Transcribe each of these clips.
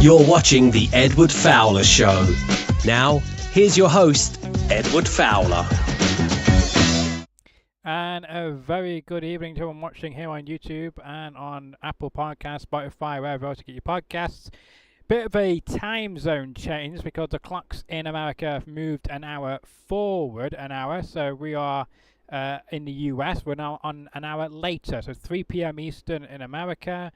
You're watching The Edward Fowler Show. Now, here's your host, Edward Fowler. And a very good evening to everyone watching here on YouTube and on Apple Podcasts, Spotify, wherever else you get your podcasts. Bit of a time zone change because the clocks in America have moved an hour forward an hour. So we are in the US, we're now on an hour later. So 3 p.m. Eastern in America.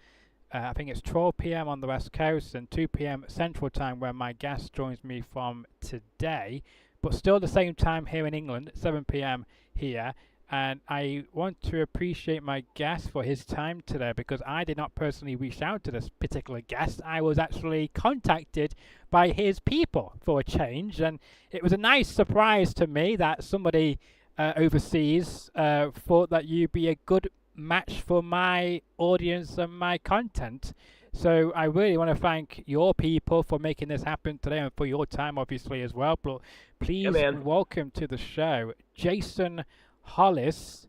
I think it's 12 p.m. on the West Coast and 2 p.m. Central Time where my guest joins me from today. But still the same time here in England, 7 p.m. here. And I want to appreciate my guest for his time today because I did not personally reach out to this particular guest. I was actually contacted by his people for a change. And it was a nice surprise to me that somebody overseas thought that you'd be a good match for my audience and my content. So I really want to thank your people for making this happen today and for your time obviously as well. But please welcome to the show, Jason Hollis.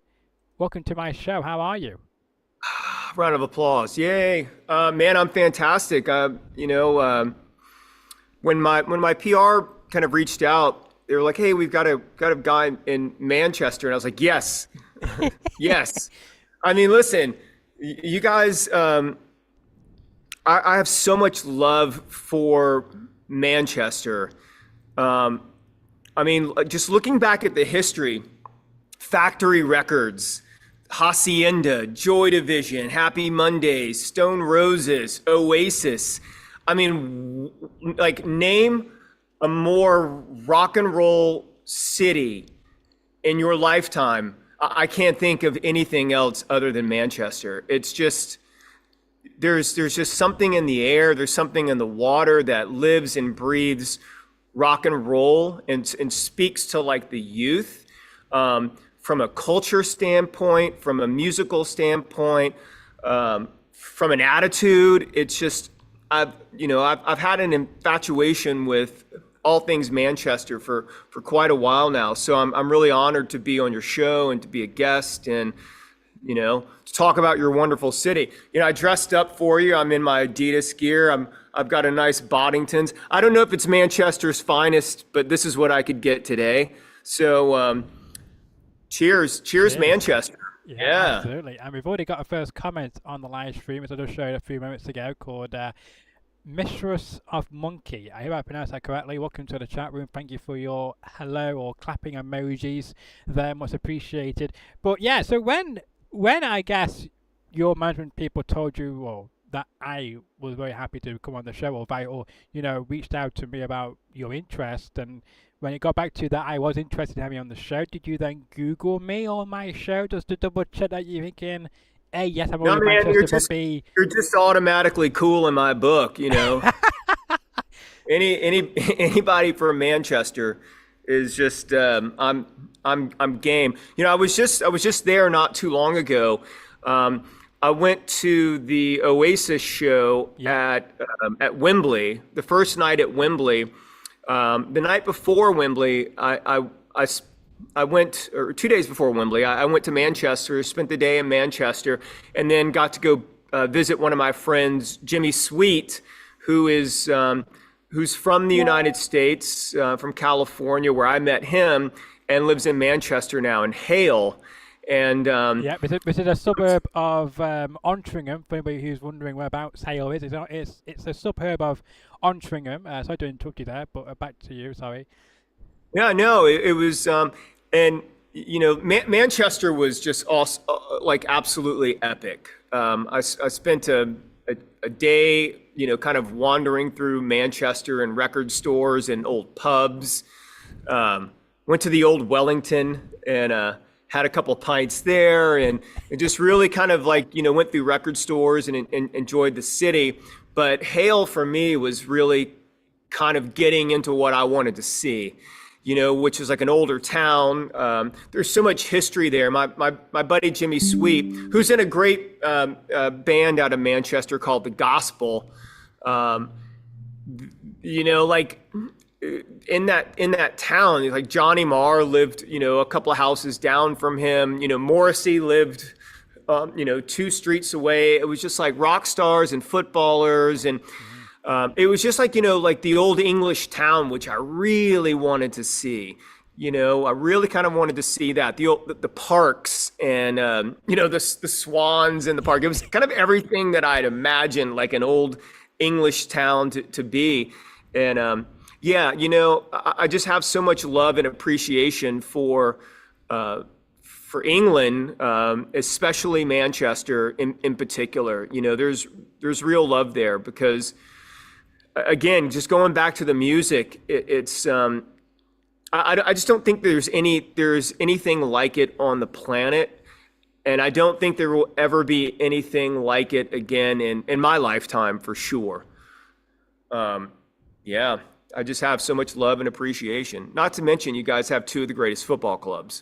Welcome to my show. How are you? Round of applause. Yay. Man, I'm fantastic. When my PR kind of reached out, they were like, hey, we've got a guy in Manchester. And I was like, yes, yes. I mean, listen, you guys, I have so much love for Manchester. I mean, just looking back at the history, Factory Records, Hacienda, Joy Division, Happy Mondays, Stone Roses, Oasis. I mean, like, name a more rock and roll city in your lifetime. I can't think of anything else other than Manchester. It's just, there's just something in the air, there's something in the water that lives and breathes rock and roll and speaks to like the youth. From a culture standpoint, from a musical standpoint, from an attitude, it's just, I've had an infatuation with all things Manchester for quite a while now. So I'm really honored to be on your show and to be a guest and, to talk about your wonderful city. I dressed up for you. I'm in my Adidas gear. I've got a nice Boddingtons. I don't know if it's Manchester's finest, but this is what I could get today. So, Cheers, Manchester. Yeah, absolutely. And we've already got a first comment on the live stream, as I just showed a few moments ago, called Mistress of Monkey. I hope I pronounced that correctly. Welcome to the chat room. Thank you for your hello or clapping emojis there, much appreciated. But yeah, so when I guess your management people told you, well, that I was very happy to come on the show, or reached out to me about your interest, and when it got back to that I was interested in having you on the show, did you then Google me on my show just to double check that you're thinking, A, yes, I'm already Manchester, but B, you're just automatically cool in my book, Anybody from Manchester is just I'm game. I was just there not too long ago. I went to the Oasis show at Wembley, the first night at Wembley. The night before Wembley, I went, or 2 days before Wembley, I went to Manchester, spent the day in Manchester, and then got to go visit one of my friends, Jimmy Sweet, who's from the United States, from California, where I met him, and lives in Manchester now, in Hale. And this is a suburb of Ontringham. For anybody who's wondering whereabouts Hale is, it's a suburb of Ontringham. Sorry to interrupt you there, but back to you. Sorry. Yeah, no, it was, Manchester was just also, like, absolutely epic. I spent a day, kind of wandering through Manchester and record stores and old pubs. Went to the old Wellington and had a couple pints there and just really kind of like, went through record stores and enjoyed the city. But Hale for me was really kind of getting into what I wanted to see, which is like an older town. There's so much history there. My buddy Jimmy Sweet, who's in a great band out of Manchester called The Gospel, in that town, like Johnny Marr lived, a couple of houses down from him. Morrissey lived, 2 streets away. It was just like rock stars and footballers, and It was just like, like the old English town, which I really wanted to see. I really kind of wanted to see that the parks and the swans in the park. It was kind of everything that I'd imagined like an old English town to be. And yeah, I just have so much love and appreciation for England, especially Manchester in particular. There's real love there because, again, just going back to the music, it's I just don't think there's anything like it on the planet, and I don't think there will ever be anything like it again in my lifetime for sure. Yeah, I just have so much love and appreciation. Not to mention, you guys have two of the greatest football clubs.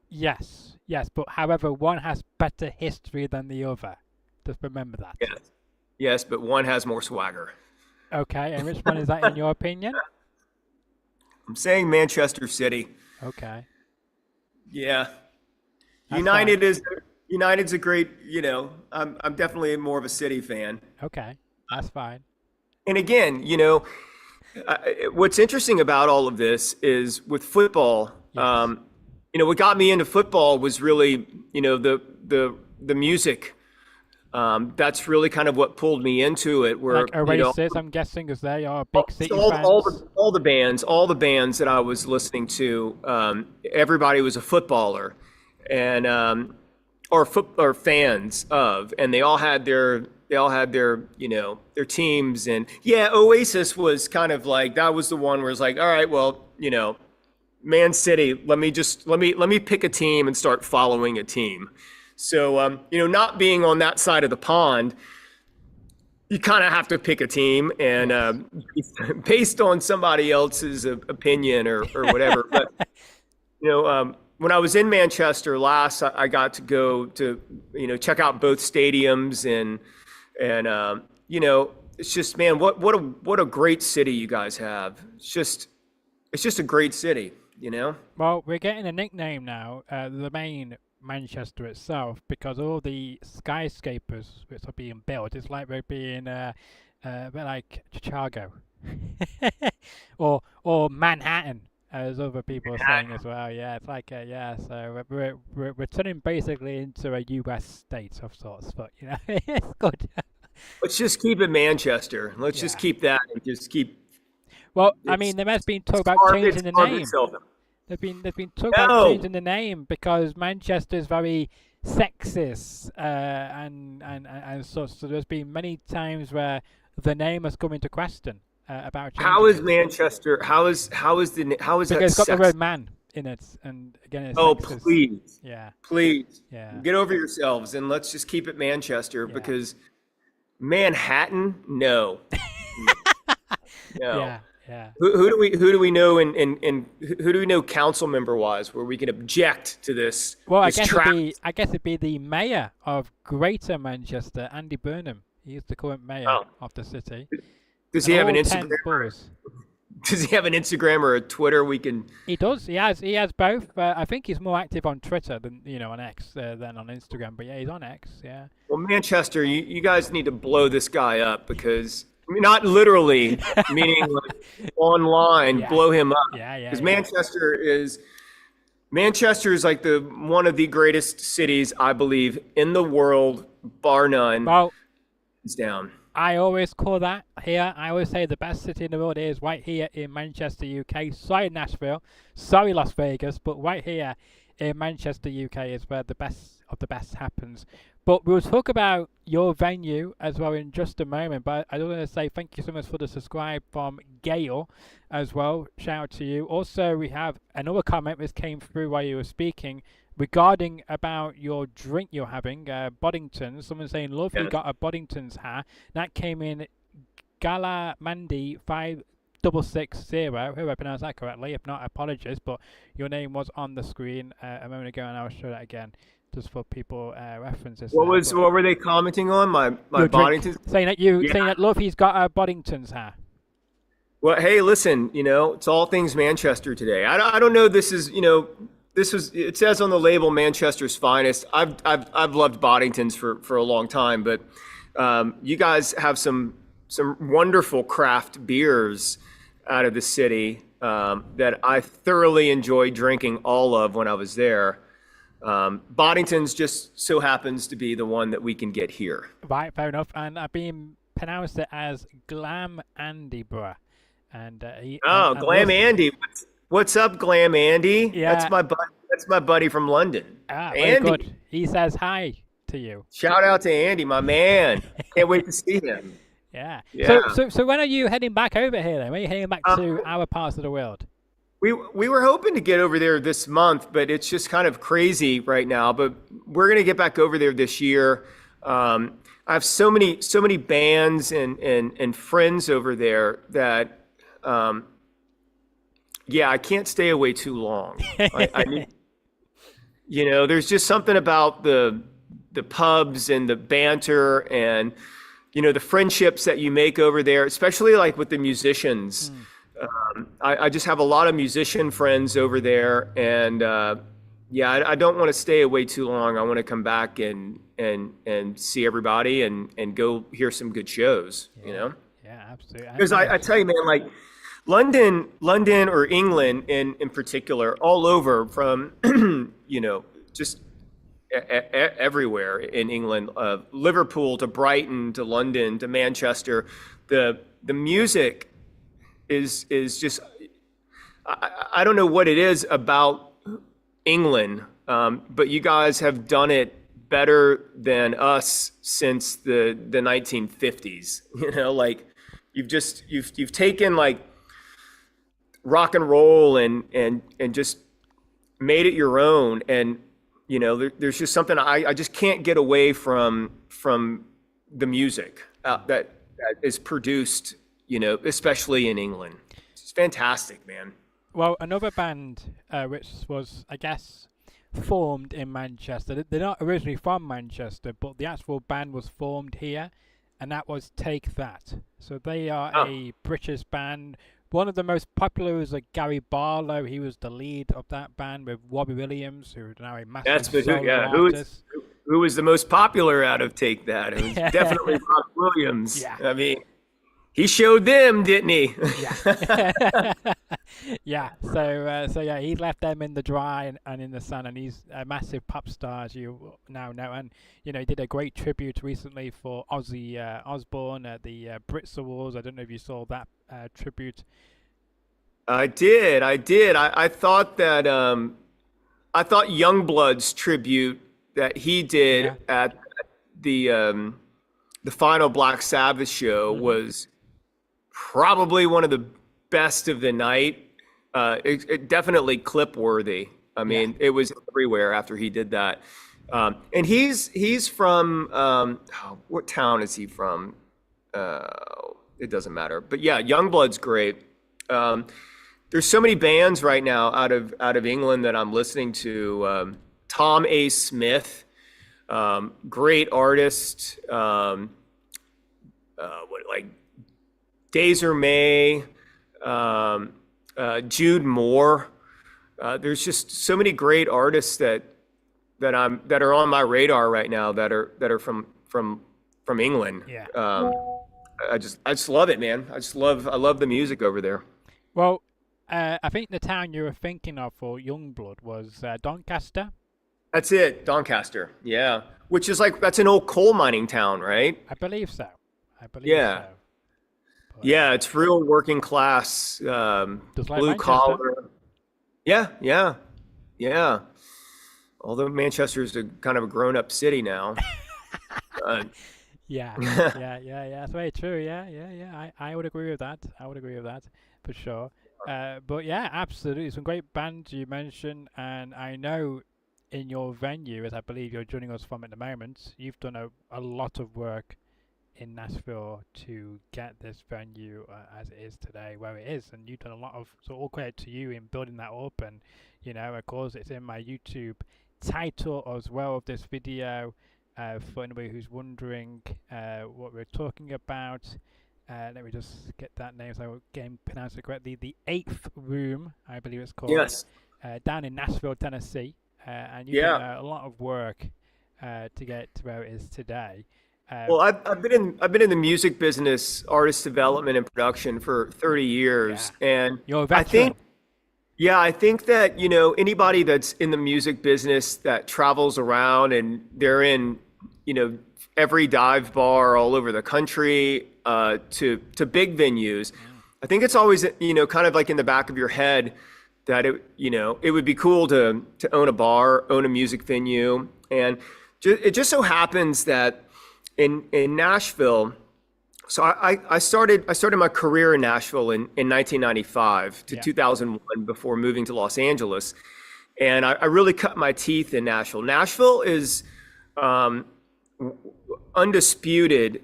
Yes, but however, one has better history than the other. Just remember that. Yes, but one has more swagger. Okay, and which one is that in your opinion? I'm saying Manchester City. Okay. Yeah. That's United's a great, I'm definitely more of a City fan. Okay, that's fine. And again, what's interesting about all of this is with football, yes. What got me into football was really, the music. That's really kind of what pulled me into it. Where like Oasis, I'm guessing, because they are big City fans. All the bands that I was listening to, everybody was a footballer, and or fans of, and they all had their their teams. And yeah, Oasis was kind of like, that was the one where it's like, all right, well, Man City, let me pick a team and start following a team. So, not being on that side of the pond, you kind of have to pick a team and based on somebody else's opinion or whatever. But, when I was in Manchester last, I got to go to, check out both stadiums and it's just, man, what a great city you guys have. It's just a great city, Well, we're getting a nickname now, the main Manchester itself, because all the skyscrapers which are being built, it's like we're being a bit like Chicago or Manhattan, as other people are saying as well. Yeah, it's like so we're turning basically into a US state of sorts, but it's good. Let's just keep it Manchester. Let's just keep that and just keep. Well, I mean, there has been talk about changing the name. There's been talk about changing the name because Manchester is very sexist and such. So there's been many times where the name has come into question about changing. How is Manchester? How is because that? It's got the word "man" in it, and again, it's sexist. Please, please, yeah, get over yourselves and let's just keep it Manchester because Manhattan, no. No. Yeah. Who do we know and who do we know council member wise where we can object to this? Well, this I guess it'd be the mayor of Greater Manchester, Andy Burnham. He's the current mayor of the city. Does he have an Instagram? Does he have an Instagram or a Twitter we can? He does. He has both. I think he's more active on Twitter than on X than on Instagram. But yeah, he's on X. Yeah. Well, Manchester, you guys need to blow this guy up because. I mean, not literally, meaning like online, blow him up. Because Manchester is like one of the greatest cities, I believe, in the world, bar none. Well, it's down. I always call that here. I always say the best city in the world is right here in Manchester, UK. Sorry, Nashville. Sorry, Las Vegas. But right here in Manchester, UK is where the best of the best happens. But we'll talk about your venue as well in just a moment. But I do want to say thank you so much for the subscribe from Gail as well. Shout out to you. Also, we have another comment which came through while you were speaking regarding about your drink you're having, Boddington's. Someone saying, love you got a Boddington's hat. That came in Galamandi 5660. Hope I pronounced that correctly. If not, apologies. But your name was on the screen a moment ago, and I'll show that again. Just for people references. What were they commenting on? My Boddington's? Saying that love he's got a Boddington's hat. Well, hey, listen, it's all things Manchester today. I don't know. This is it says on the label Manchester's finest. I've loved Boddington's for a long time, but you guys have some wonderful craft beers out of the city that I thoroughly enjoyed drinking all of when I was there. Boddington's just so happens to be the one that we can get here. Right, fair enough. And I've been pronounced it as Glam Andy, bruh. And Glam Andy. What's up, Glam Andy? Yeah. That's my buddy from London. Very Andy. good. He says hi to you. Shout out to Andy, my man. Can't wait to see him. Yeah. Yeah. So when are you heading back over here then? When are you heading back to our parts of the world? We were hoping to get over there this month, but it's just kind of crazy right now. But we're gonna get back over there this year. I have so many bands and friends over there that I can't stay away too long. I need, there's just something about the pubs and the banter and the friendships that you make over there, especially like with the musicians. I just have a lot of musician friends over there, and I don't want to stay away too long. I want to come back and see everybody and go hear some good shows. Yeah, absolutely. Because I tell you, man, like London or England in particular, all over from just everywhere in England, Liverpool to Brighton to London to Manchester, the music is just, I don't know what it is about England, but you guys have done it better than us since the 1950s. Like you've taken like rock and roll and just made it your own, and there's just something I just can't get away from the music that is produced, especially in England. It's fantastic, man. Well, another band which was, I guess, formed in Manchester. They're not originally from Manchester, but the actual band was formed here, and that was Take That. So they are a British band. One of the most popular was Gary Barlow. He was the lead of that band with Robbie Williams, who is now a massive solo artist. Who was the most popular out of Take That? It was definitely Robbie Williams. Yeah. I mean, he showed them, didn't he? Yeah. Yeah. So he left them in the dry and in the sun, and he's a massive pop star, as you now know. And he did a great tribute recently for Ozzy Osbourne at the Brits Awards. I don't know if you saw that tribute. I did. I thought that Youngblood's tribute that he did at the final Black Sabbath show was probably one of the best of the night. It definitely clip worthy. I mean, it was everywhere after he did that. And he's from what town is he from? It doesn't matter. But yeah, Youngblood's great. There's so many bands right now out of England that I'm listening to. Tom A. Smith, great artist. Dazer May, Jude Moore. There's just so many great artists that are on my radar right now that are from England. Yeah. I just love it, man. I love the music over there. Well, I think the town you were thinking of for Youngblood was Doncaster. That's it, Doncaster. Yeah, which is that's an old coal mining town, right? I believe so. Yeah. So. Yeah, it's real working class, blue collar. Yeah. Although Manchester is kind of a grown-up city now. Yeah. That's very true. Yeah. I would agree with that. For sure. But yeah, absolutely. Some great bands you mentioned, and I know in your venue, as I believe you're joining us from at the moment, you've done a lot of work in Nashville to get this venue as it is today, where it is, and you've done a lot of, so all credit to you in building that up. And of course it's in my YouTube title as well of this video, for anybody who's wondering what we're talking about. Let me just get that name so I can pronounce it correctly. The 8th Room, I believe it's called. Yes. Down in Nashville, Tennessee, and you've done a lot of work to get to where it is today. Well, I've been in the music business, artist development and production for 30 years, and You're a I veteran. think yeah, I think that, anybody that's in the music business that travels around and they're in, every dive bar all over the country, to big venues, I think it's always, kind of like in the back of your head that it would be cool to own a bar, own a music venue, and it just so happens that in Nashville. So I started my career in Nashville in 1995 to 2001 before moving to Los Angeles, and I really cut my teeth in Nashville. Nashville is undisputed,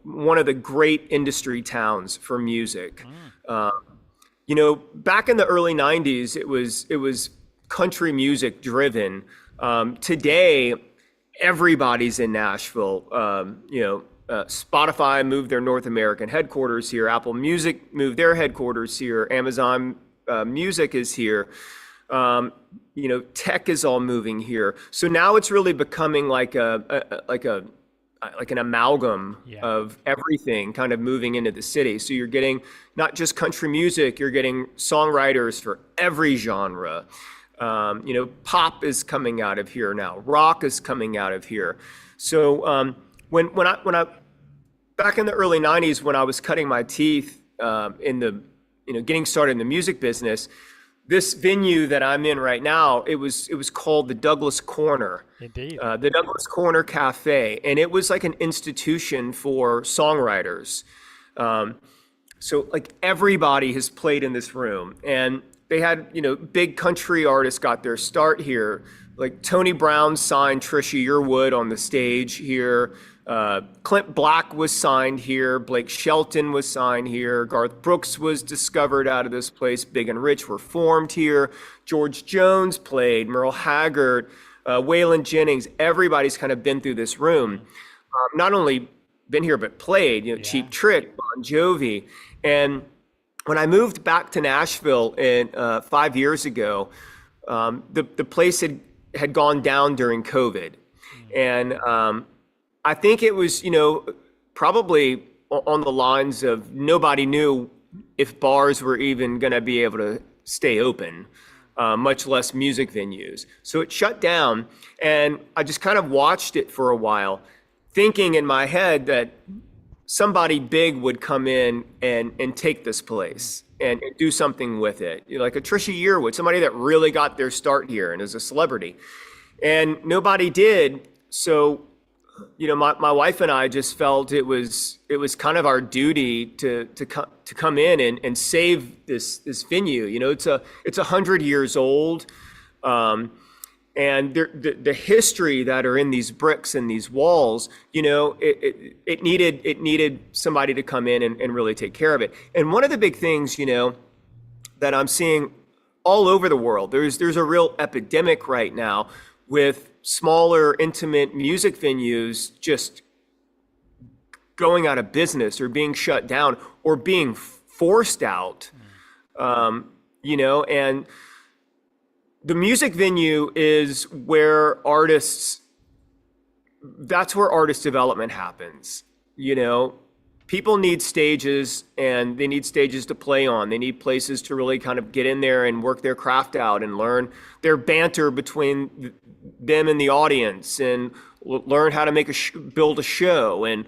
one of the great industry towns for music. Back in the early 90s, it was country music driven. Today, everybody's in Nashville. Spotify moved their North American headquarters here. Apple Music moved their headquarters here. Amazon Music is here. Tech is all moving here. So now it's really becoming like an amalgam of everything kind of moving into the city. So you're getting not just country music, you're getting songwriters for every genre. Pop is coming out of here now. Rock is coming out of here. So when I back in the early 90s, when I was cutting my teeth in the getting started in the music business, this venue that I'm in right now, it was called the Douglas Corner. Indeed. The Douglas Corner Cafe, and it was like an institution for songwriters. So like everybody has played in this room, and they had, big country artists got their start here. Like Tony Brown signed Trisha Yearwood on the stage here. Clint Black was signed here. Blake Shelton was signed here. Garth Brooks was discovered out of this place. Big and Rich were formed here. George Jones played. Merle Haggard, Waylon Jennings. Everybody's kind of been through this room. Not only been here, but played. Cheap Trick, Bon Jovi. And when I moved back to Nashville 5 years ago, the place had gone down during COVID. And I think it was, probably on the lines of nobody knew if bars were even going to be able to stay open, much less music venues. So it shut down, and I just kind of watched it for a while, thinking in my head that somebody big would come in and take this place and do something with it. Like a Trisha Yearwood, somebody that really got their start here and is a celebrity. And nobody did. So, my wife and I just felt it was kind of our duty to come in and save this venue. It's 100 years old. And the history that are in these bricks and these walls, it needed somebody to come in and really take care of it. And one of the big things, that I'm seeing all over the world, there's a real epidemic right now with smaller, intimate music venues just going out of business or being shut down or being forced out, and the music venue is where that's where artist development happens. People need stages, and they need stages to play on. They need places to really kind of get in there and work their craft out and learn their banter between them and the audience, and learn how to build a show. And,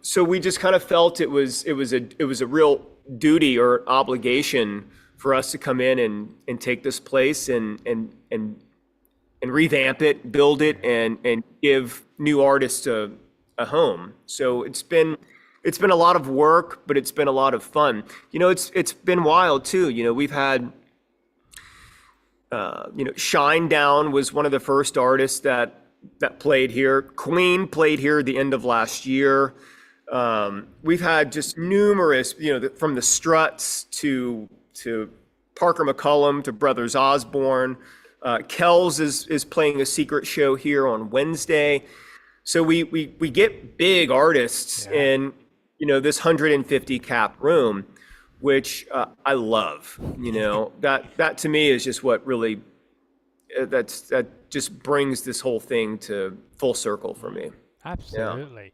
so we just kind of felt it was a real duty or obligation for us to come in and take this place and revamp it, build it, and give new artists a home. So it's been a lot of work, but it's been a lot of fun. It's been wild too. We've had Shinedown was one of the first artists that played here. Queen played here at the end of last year. We've had just numerous, from the Struts to Parker McCullum to Brothers Osborne. Kells is playing a secret show here on Wednesday. So we get big artists in, this 150 cap room, which I love. That to me is just what really that just brings this whole thing to full circle for me. Absolutely.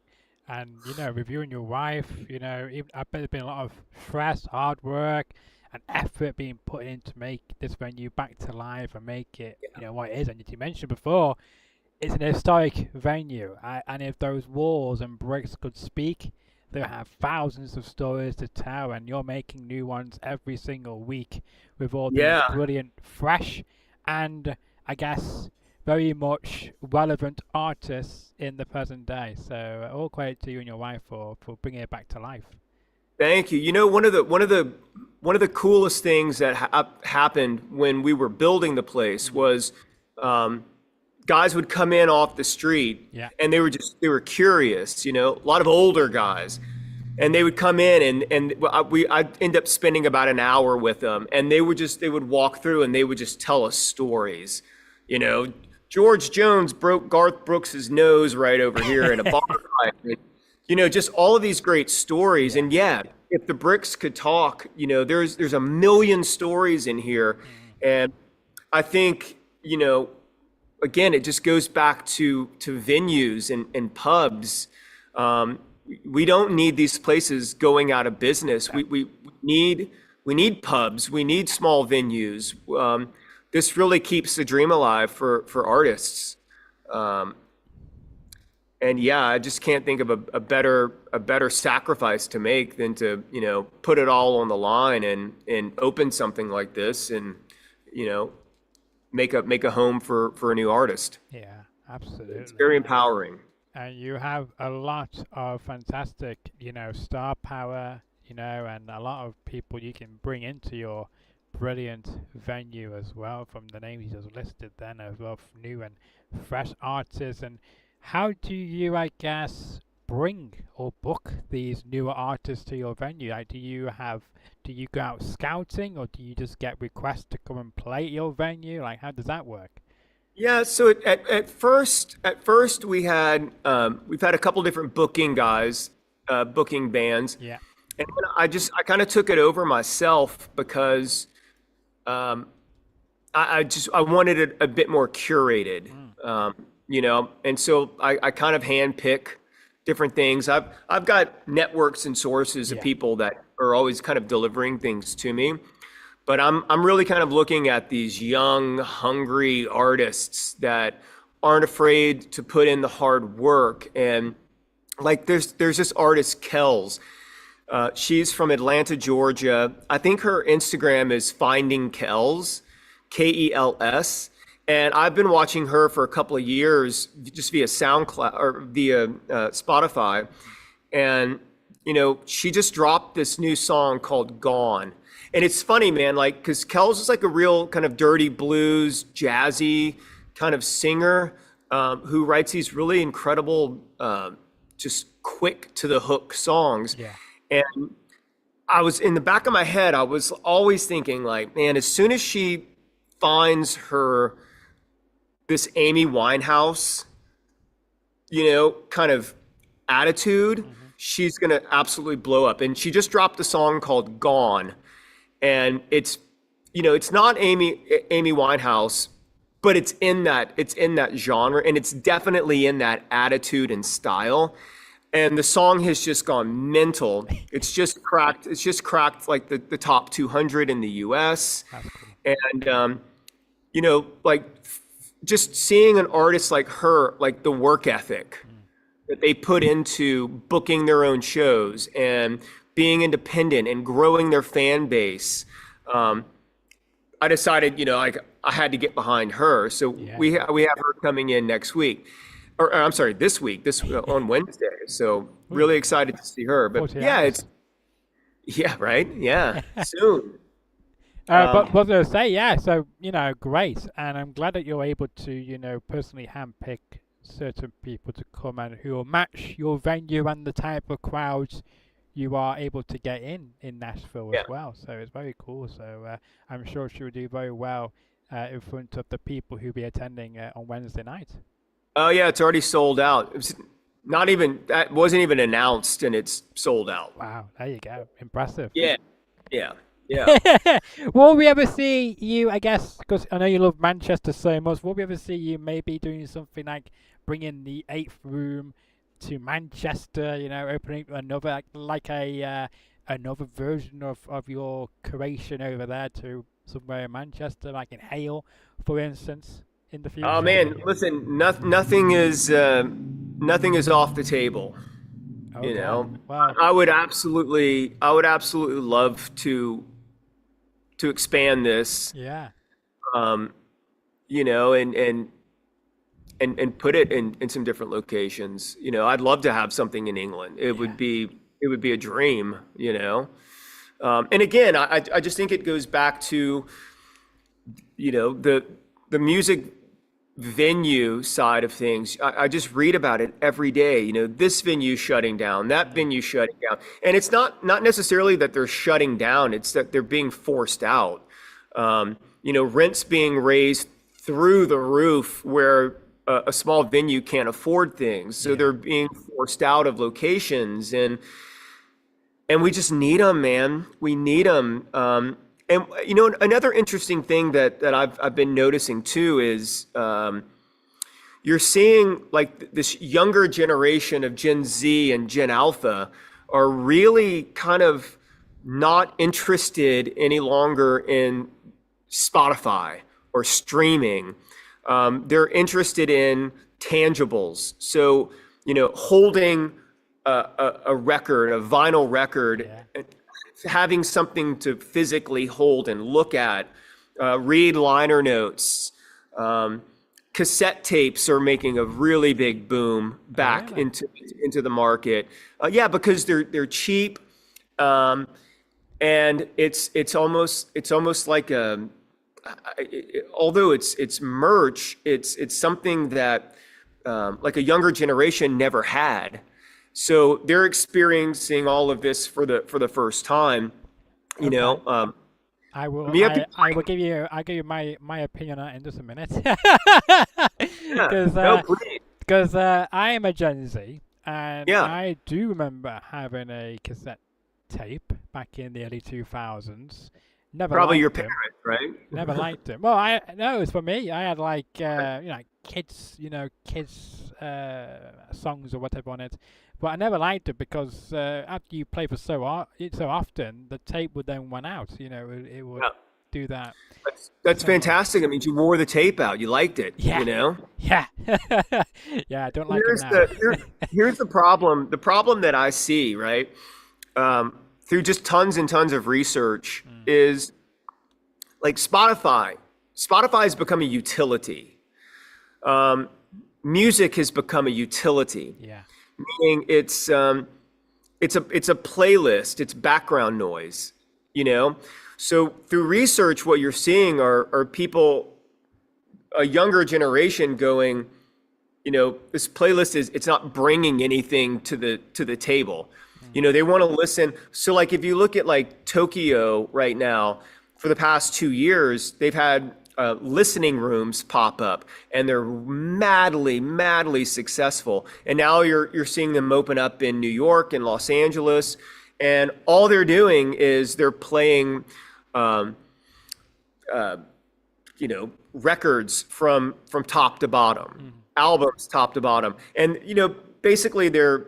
And, with you and your wife, I bet there's been a lot of stress, hard work, and effort being put in to make this venue back to life and make it, what it is. And as you mentioned before, it's an historic venue. And if those walls and bricks could speak, they'll have thousands of stories to tell. And you're making new ones every single week with all these brilliant, fresh, and I guess very much relevant artists in the present day. So all credit to you and your wife for bringing it back to life. Thank you. One of the coolest things that happened when we were building the place was guys would come in off the street and they were curious, a lot of older guys, and they would come in and I'd end up spending about an hour with them, and they would walk through and they would just tell us stories, George Jones broke Garth Brooks's nose right over here in a bar fight. Just all of these great stories. And if the bricks could talk, there's a million stories in here. And I think, again, it just goes back to venues and pubs. We don't need these places going out of business. We need pubs. We need small venues. This really keeps the dream alive for artists. And I just can't think of a better sacrifice to make than to, put it all on the line and open something like this and, make a home for a new artist. Yeah, absolutely. It's very empowering. And you have a lot of fantastic, star power, and a lot of people you can bring into your brilliant venue as well, from the names you just listed then, as well, new and fresh artists. And how do you, I guess, bring or book these newer artists to your venue? Like, do you go out scouting, or do you just get requests to come and play at your venue? Like, how does that work? Yeah, so at first we've had a couple different booking guys, booking bands. Yeah. And I kind of took it over myself because I wanted it a bit more curated. And so I kind of handpick different things. I've got networks and sources of people that are always kind of delivering things to me, but I'm really kind of looking at these young, hungry artists that aren't afraid to put in the hard work. And like there's this artist Kells. She's from Atlanta, Georgia. I think her Instagram is Finding Kells, Kels. And I've been watching her for a couple of years just via SoundCloud or via Spotify. And, she just dropped this new song called Gone. And it's funny, man, like, because Kells is like a real kind of dirty blues, jazzy kind of singer who writes these really incredible, just quick to the hook songs. Yeah. And I was in the back of my head, I was always thinking like, man, as soon as she finds this Amy Winehouse, kind of attitude, she's going to absolutely blow up. And she just dropped a song called Gone. And it's not Amy Winehouse, but it's in that genre, and it's definitely in that attitude and style. And the song has just gone mental. It's just cracked like the top 200 in the US. And like just seeing an artist like her, like the work ethic that they put into booking their own shows and being independent and growing their fan base. I decided, I had to get behind her. So we have her coming in next week. Or I'm sorry, this week, on Wednesday. So really excited to see her. But right? Yeah, soon. But what I was say, so, great. And I'm glad that you're able to, personally handpick certain people to come and who will match your venue and the type of crowds you are able to get in Nashville as well. So it's very cool. So I'm sure she will do very well in front of the people who'll be attending on Wednesday night. Oh yeah, it's already sold out. That wasn't even announced, and it's sold out. Wow, there you go. Impressive. Yeah. Will we ever see you, I guess, because I know you love Manchester so much, will we ever see you maybe doing something like bringing the 8th Room to Manchester, opening another another version of your creation over there to somewhere in Manchester, like in Hale, for instance, in the future? Oh man, listen, nothing is off the table. Okay. Well, I would absolutely love to expand this, yeah. um, and put it in some different locations. I'd love to have something in England. It would be a dream. And again, I just think it goes back to the music venue side of things. I just read about it every day. This venue shutting down, that venue shutting down, and it's not necessarily that they're shutting down. It's that they're being forced out. Rents being raised through the roof where a small venue can't afford things, so they're being forced out of locations, and we just need them, man. We need them. And another interesting thing that I've been noticing too is you're seeing like this younger generation of Gen Z and Gen Alpha are really kind of not interested any longer in Spotify or streaming. They're interested in tangibles. So, holding a record, a vinyl record, having something to physically hold and look at, read liner notes. Cassette tapes are making a really big boom back into the market. Because they're cheap, and it's almost like although it's merch, it's something that like a younger generation never had. So they're experiencing all of this for the first time. I will give you my opinion on it in just a minute. Because I am a Gen Z, and I do remember having a cassette tape back in the early 2000s. Probably your parents, right? Never liked them. Well, it was for me. I had kids songs or whatever on it, but I never liked it because after you play for so often, the tape would then run out. It would do that. That's fantastic. I mean, you wore the tape out. You liked it. Yeah. Yeah. Yeah. I don't like it now. Here's the problem. The problem that I see, right? Through just tons and tons of research is like Spotify. Spotify has become a utility. Music has become a utility. Yeah. Meaning it's a playlist. It's background noise. So through research, what you're seeing are people, a younger generation going, this playlist it's not bringing anything to the table. They want to listen. So like if you look at like Tokyo right now, for the past 2 years, they've had listening rooms pop up, and they're madly successful. And now you're seeing them open up in New York and Los Angeles, and all they're doing is they're playing, records from top to bottom, albums top to bottom, and basically they're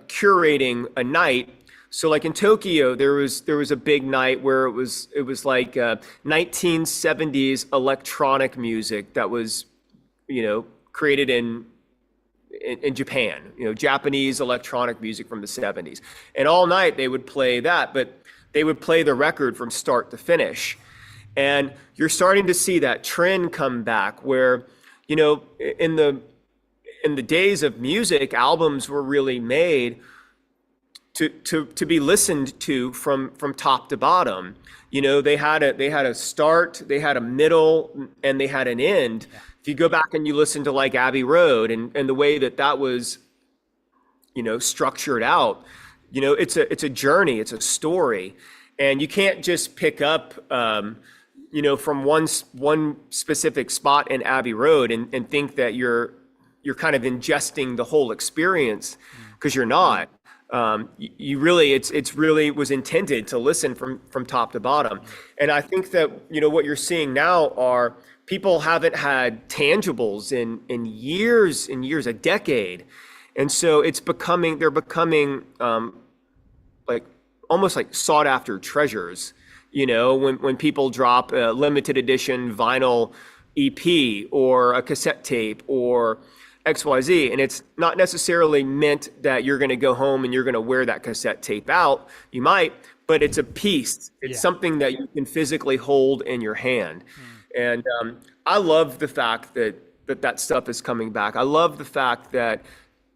curating a night. So like in Tokyo, there was a big night where it was like 1970s electronic music that was created in Japan, Japanese electronic music from the 70s. And all night they would play that, but they would play the record from start to finish. And you're starting to see that trend come back where, in the days of music, albums were really made to be listened to from top to bottom. They had a start, they had a middle, and they had an end. Yeah. If you go back and you listen to like Abbey Road and the way that was, structured out, it's a journey, it's a story, and you can't just pick up, from one specific spot in Abbey Road and think that you're kind of ingesting the whole experience, because you're not. You really, it's really was intended to listen from top to bottom. And I think that, what you're seeing now are people haven't had tangibles in years and years, a decade. And so they're becoming like almost like sought after treasures. When people drop a limited edition vinyl EP or a cassette tape or XYZ, and it's not necessarily meant that you're going to go home and you're going to wear that cassette tape out. You might, but it's a piece. It's something that you can physically hold in your hand. And I love the fact that stuff is coming back. I love the fact that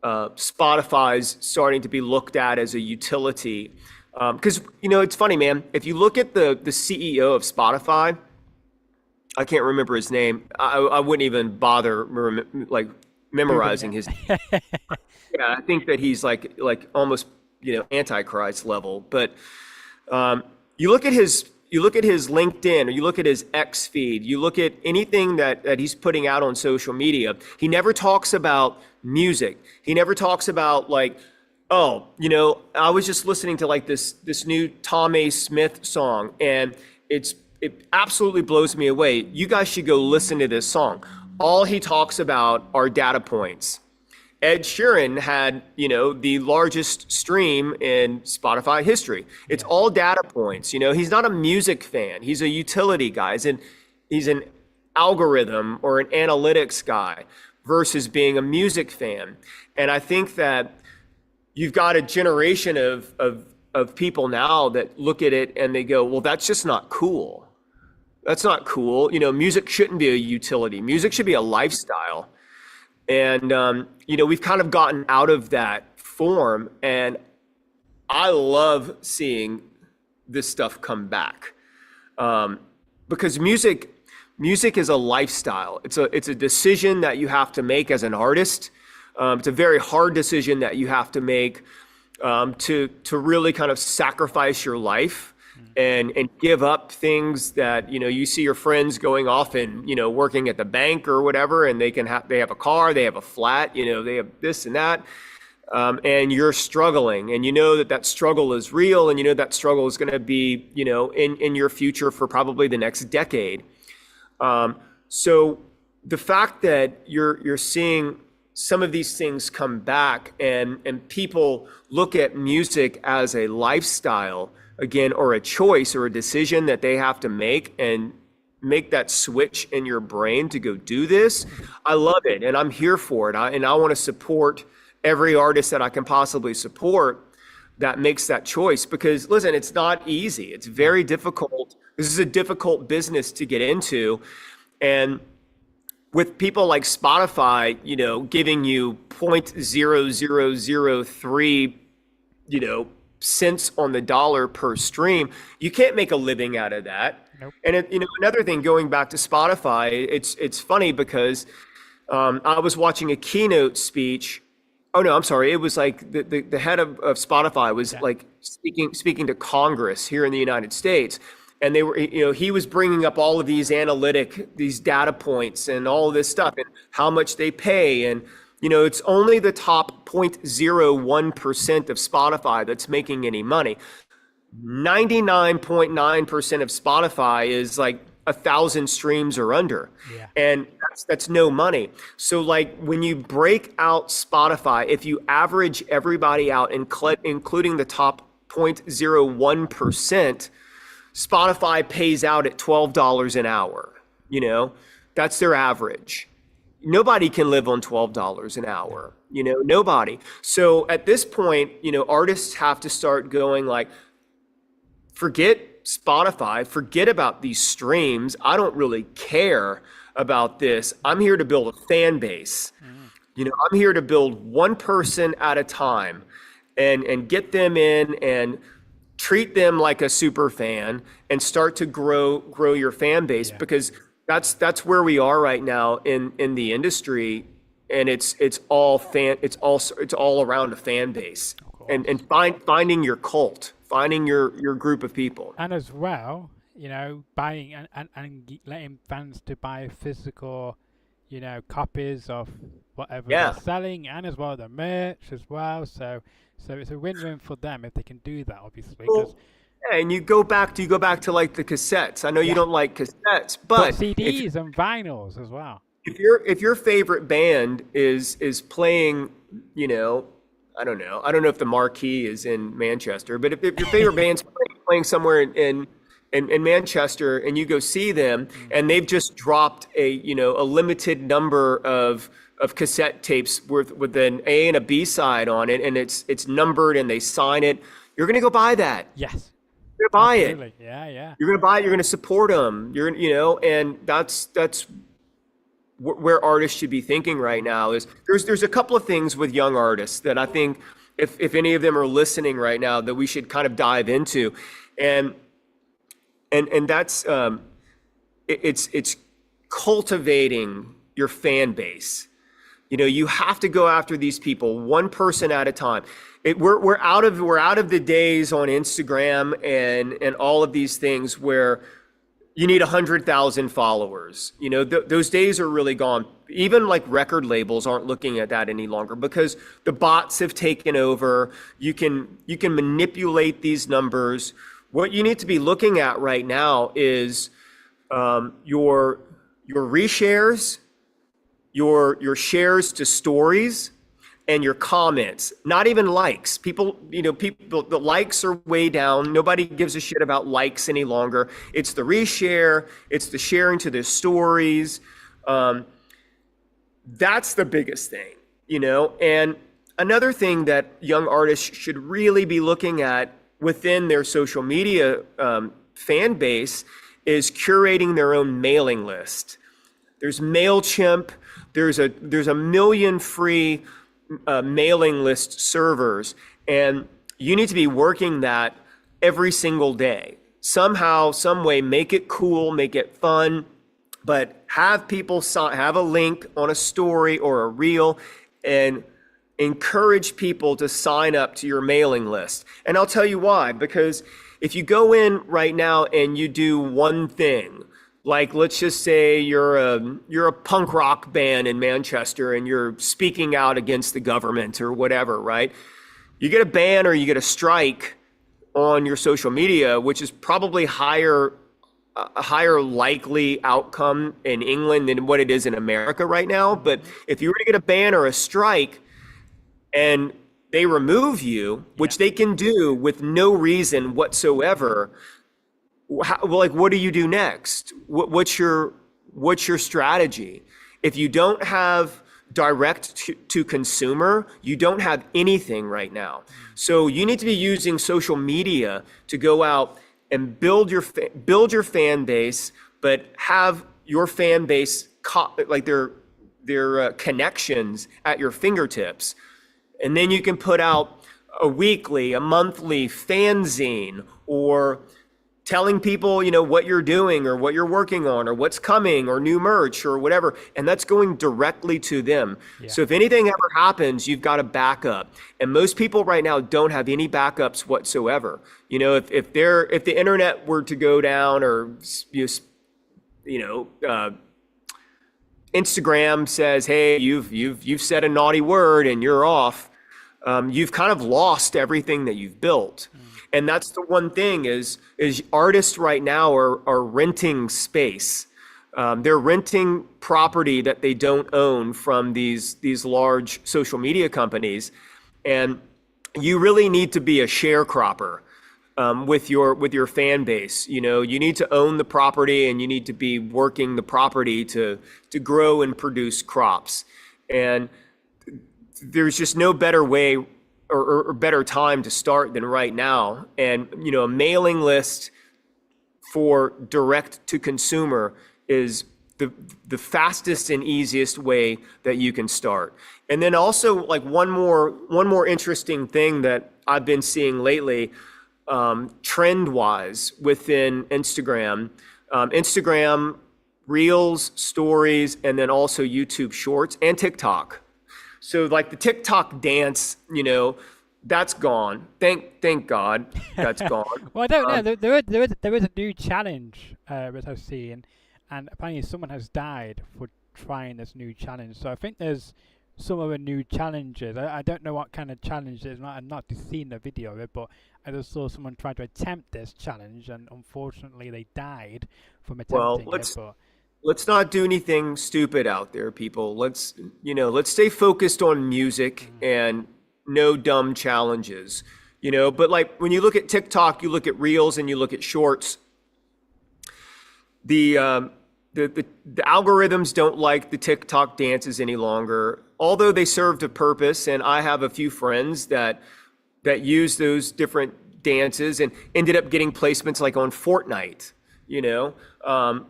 Spotify's starting to be looked at as a utility. Because, it's funny, man. If you look at the CEO of Spotify, I can't remember his name. I wouldn't even bother memorizing his. Yeah, I think that he's like almost Antichrist level. But you look at his LinkedIn, or you look at his X feed, you look at anything that he's putting out on social media. He never talks about music. He never talks about I was just listening to this new Tom A. Smith song, and it absolutely blows me away. You guys should go listen to this song. All he talks about are data points. Ed Sheeran had, the largest stream in Spotify history. It's all data points. He's not a music fan. He's a utility guy. He's an algorithm or an analytics guy versus being a music fan. And I think that you've got a generation of people now that look at it and they go, well, that's just not cool. That's not cool. Music shouldn't be a utility. Music should be a lifestyle. And, we've kind of gotten out of that form. And I love seeing this stuff come back. Because music is a lifestyle. It's a decision that you have to make as an artist. It's a very hard decision that you have to make to really kind of sacrifice your life and give up things that you see your friends going off and working at the bank or whatever, and they have a car, they have a flat, they have this and that, and you're struggling, and that struggle is real, and that struggle is going to be in your future for probably the next decade. So the fact that you're seeing some of these things come back and people look at music as a lifestyle again, or a choice or a decision that they have to make, and make that switch in your brain to go do this. I love it, and I'm here for it. And I want to support every artist that I can possibly support that makes that choice, because listen, it's not easy. It's very difficult. This is a difficult business to get into. And with people like Spotify, giving you 0.0003, cents on the dollar per stream, you can't make a living out of that. Nope. And another thing, going back to Spotify, it's funny because I was watching a keynote speech. Oh no, I'm sorry. It was like the head of Spotify was like speaking to Congress here in the United States. And they were, he was bringing up all of these these data points and all of this stuff and how much they pay. And, it's only the top 0.01% of Spotify that's making any money. 99.9% of Spotify is like 1,000 streams or under. Yeah. And that's no money. So like when you break out Spotify, if you average everybody out, including the top 0.01%, Spotify pays out at $12 an hour. That's their average. Nobody can live on $12 an hour, nobody. So at this point, artists have to start going like, forget Spotify, forget about these streams. I don't really care about this. I'm here to build a fan base. I'm here to build one person at a time and get them in and treat them like a super fan and start to grow your fan base, because that's where we are right now in the industry, and it's all around a fan base, and finding your cult, finding your group of people, and as well, buying and letting fans to buy physical, copies of whatever they're selling, and as well the merch as well. So it's a win-win for them if they can do that, obviously. And you go back to like the cassettes. I know you don't like cassettes, but CDs and vinyls as well. If your favorite band is playing you know, I don't know. I don't know if the Marquee is in Manchester, but if your favorite band's playing somewhere in Manchester and you go see them and they've just dropped a limited number of cassette tapes with an A and a B side on it, and it's numbered and they sign it, you're going to go buy that. Yes. You're going to buy Absolutely. it. Yeah. You're going to buy it. You're going to support them. And that's where artists should be thinking right now. Is there's a couple of things with young artists that I think if any of them are listening right now that we should kind of dive into, and that's it's cultivating your fan base. You have to go after these people one person at a time. We're out of the days on Instagram and all of these things where you need 100,000 followers. Those days are really gone. Even like record labels aren't looking at that any longer because the bots have taken over. You can manipulate these numbers. What you need to be looking at right now is your reshares, your shares to stories, and your comments. Not even likes. People, the likes are way down. Nobody gives a shit about likes any longer. It's the reshare. It's the sharing to the stories. That's the biggest thing, And another thing that young artists should really be looking at within their social media fan base is curating their own mailing list. There's MailChimp. There's a million free mailing list servers, and you need to be working that every single day. Somehow, some way, make it cool, make it fun, but have people have a link on a story or a reel and encourage people to sign up to your mailing list. And I'll tell you why, because if you go in right now and you do one thing, like let's just say you're a punk rock band in Manchester and you're speaking out against the government or whatever, right? You get a ban or you get a strike on your social media, which is probably a higher likely outcome in England than what it is in America right now. But if you were to get a ban or a strike and they remove you, which they can do with no reason whatsoever, what do you do next? What's your strategy? If you don't have direct to consumer, you don't have anything right now. So you need to be using social media to go out and build your fan base, but have your fan base like their connections at your fingertips, and then you can put out a weekly, a monthly fanzine, or telling people, what you're doing or what you're working on or what's coming or new merch or whatever. And that's going directly to them. Yeah. So if anything ever happens, you've got a backup. And most people right now don't have any backups whatsoever. If the internet were to go down or, Instagram says, hey, you've said a naughty word and you're off, you've kind of lost everything that you've built. And that's the one thing is artists right now are renting space. They're renting property that they don't own from these large social media companies. And you really need to be a sharecropper with your fan base. You need to own the property and you need to be working the property to grow and produce crops. And there's just no better way or better time to start than right now. And, a mailing list for direct to consumer is the fastest and easiest way that you can start. And then also like one more interesting thing that I've been seeing lately, trend wise within Instagram, Instagram Reels, Stories, and then also YouTube Shorts and TikTok. So like the TikTok dance, that's gone. Thank God that's gone. Well, I don't know. There is a new challenge which I've seen, and apparently someone has died for trying this new challenge. So I think there's some of the new challenges. I don't know what kind of challenge it is. I've not seen the video of it, but I just saw someone try to attempt this challenge, and unfortunately they died from attempting it. But let's not do anything stupid out there, people. Let's stay focused on music and no dumb challenges, but like when you look at TikTok, you look at Reels and you look at Shorts, the algorithms don't like the TikTok dances any longer, although they served a purpose. And I have a few friends that use those different dances and ended up getting placements like on Fortnite.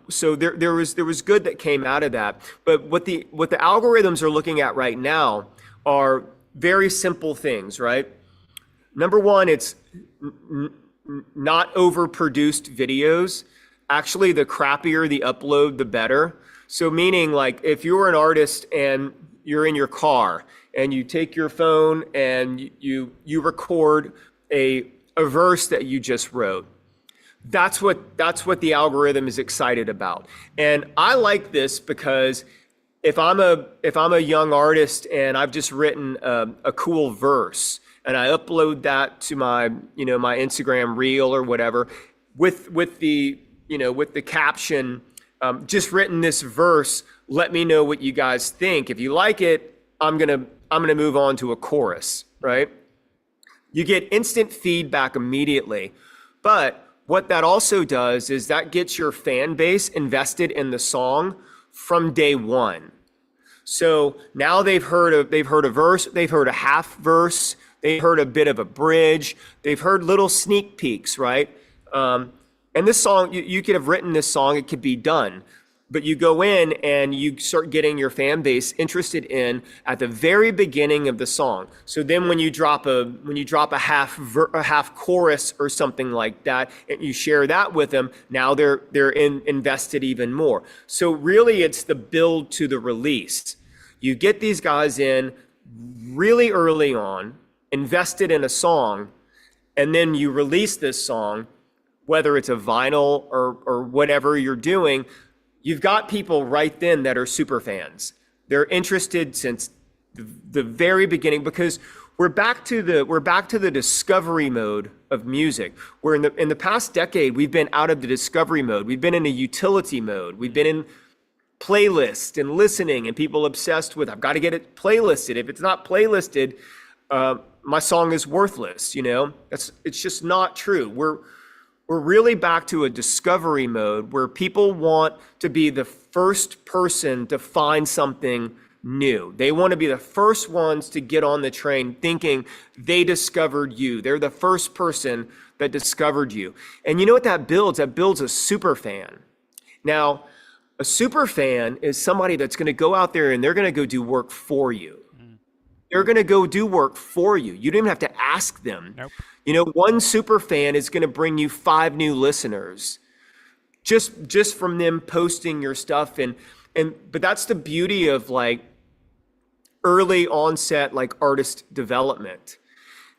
So there was good that came out of that. But what the algorithms are looking at right now are very simple things, right? Number one, it's not overproduced videos. Actually, the crappier the upload, the better. So meaning, like, if you're an artist and you're in your car and you take your phone and you record a verse that you just wrote, that's what the algorithm is excited about. And I like this because if I'm a young artist and I've just written a cool verse and I upload that to my my Instagram reel or whatever with the caption, just written this verse, let me know what you guys think. If you like it, I'm gonna move on to a chorus, right? You get instant feedback immediately. But what that also does is that gets your fan base invested in the song from day one. So now they've heard a verse, they've heard a half verse, they've heard a bit of a bridge, they've heard little sneak peeks, right? And this song, you could have written this song, it could be done, but you go in and you start getting your fan base interested in at the very beginning of the song. So then when you drop a half chorus or something like that, and you share that with them, now they're invested even more. So really, it's the build to the release. You get these guys in really early on, invested in a song, and then you release this song, whether it's a vinyl or whatever you're doing. You've got people right then that are super fans. They're interested since the very beginning, because we're back to the discovery mode of music. Where in the past decade, we've been out of the discovery mode. We've been in a utility mode. We've been in playlist and listening, and people obsessed with, I've got to get it playlisted. If it's not playlisted, my song is worthless. It's just not true. We're really back to a discovery mode where people want to be the first person to find something new. They want to be the first ones to get on the train thinking they discovered you. They're the first person that discovered you. And you know what that builds? That builds a super fan. Now, a super fan is somebody that's going to go out there and they're going to go do work for you. They're going to go do work for you. You don't even have to ask them. Nope. One super fan is going to bring you 5 new listeners just from them posting your stuff. But that's the beauty of like early onset, like artist development.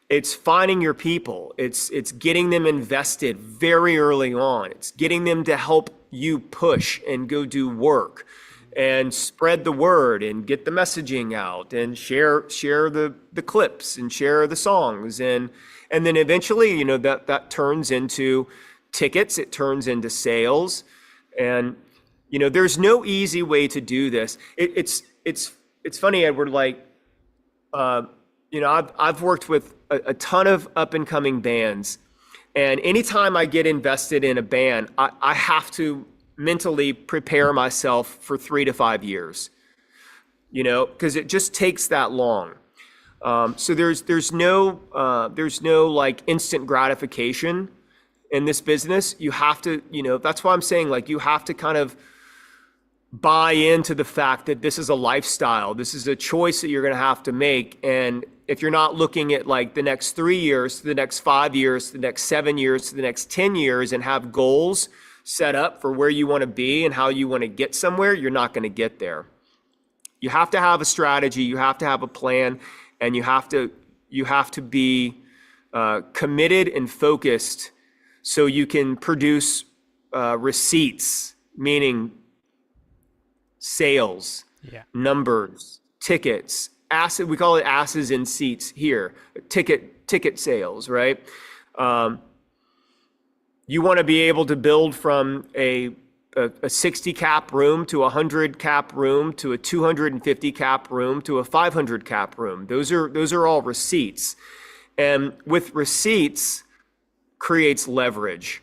It's finding your people. It's getting them invested very early on. It's getting them to help you push and go do work and spread the word and get the messaging out and share the clips and share the songs. And then eventually, that turns into tickets, it turns into sales. And, there's no easy way to do this. It's funny, Edward, like, I've worked with a ton of up and coming bands, and anytime I get invested in a band, I have to mentally prepare myself for 3 to 5 years, because it just takes that long. So there's no like instant gratification in this business. You have to, that's why I'm saying, like, you have to kind of buy into the fact that this is a lifestyle. This is a choice that you're going to have to make. And if you're not looking at like the next 3 years, to the next 5 years, to the next 7 years, to the next 10 years, and have goals set up for where you want to be and how you want to get somewhere, you're not going to get there. You have to have a strategy, you have to have a plan, and you have to be committed and focused so you can produce receipts, meaning sales, numbers, tickets, we call it asses in seats here, ticket sales, right? You want to be able to build from a a 60 cap room to a 100 cap room to a 250 cap room to a 500 cap room. Those are all receipts. And with receipts creates leverage.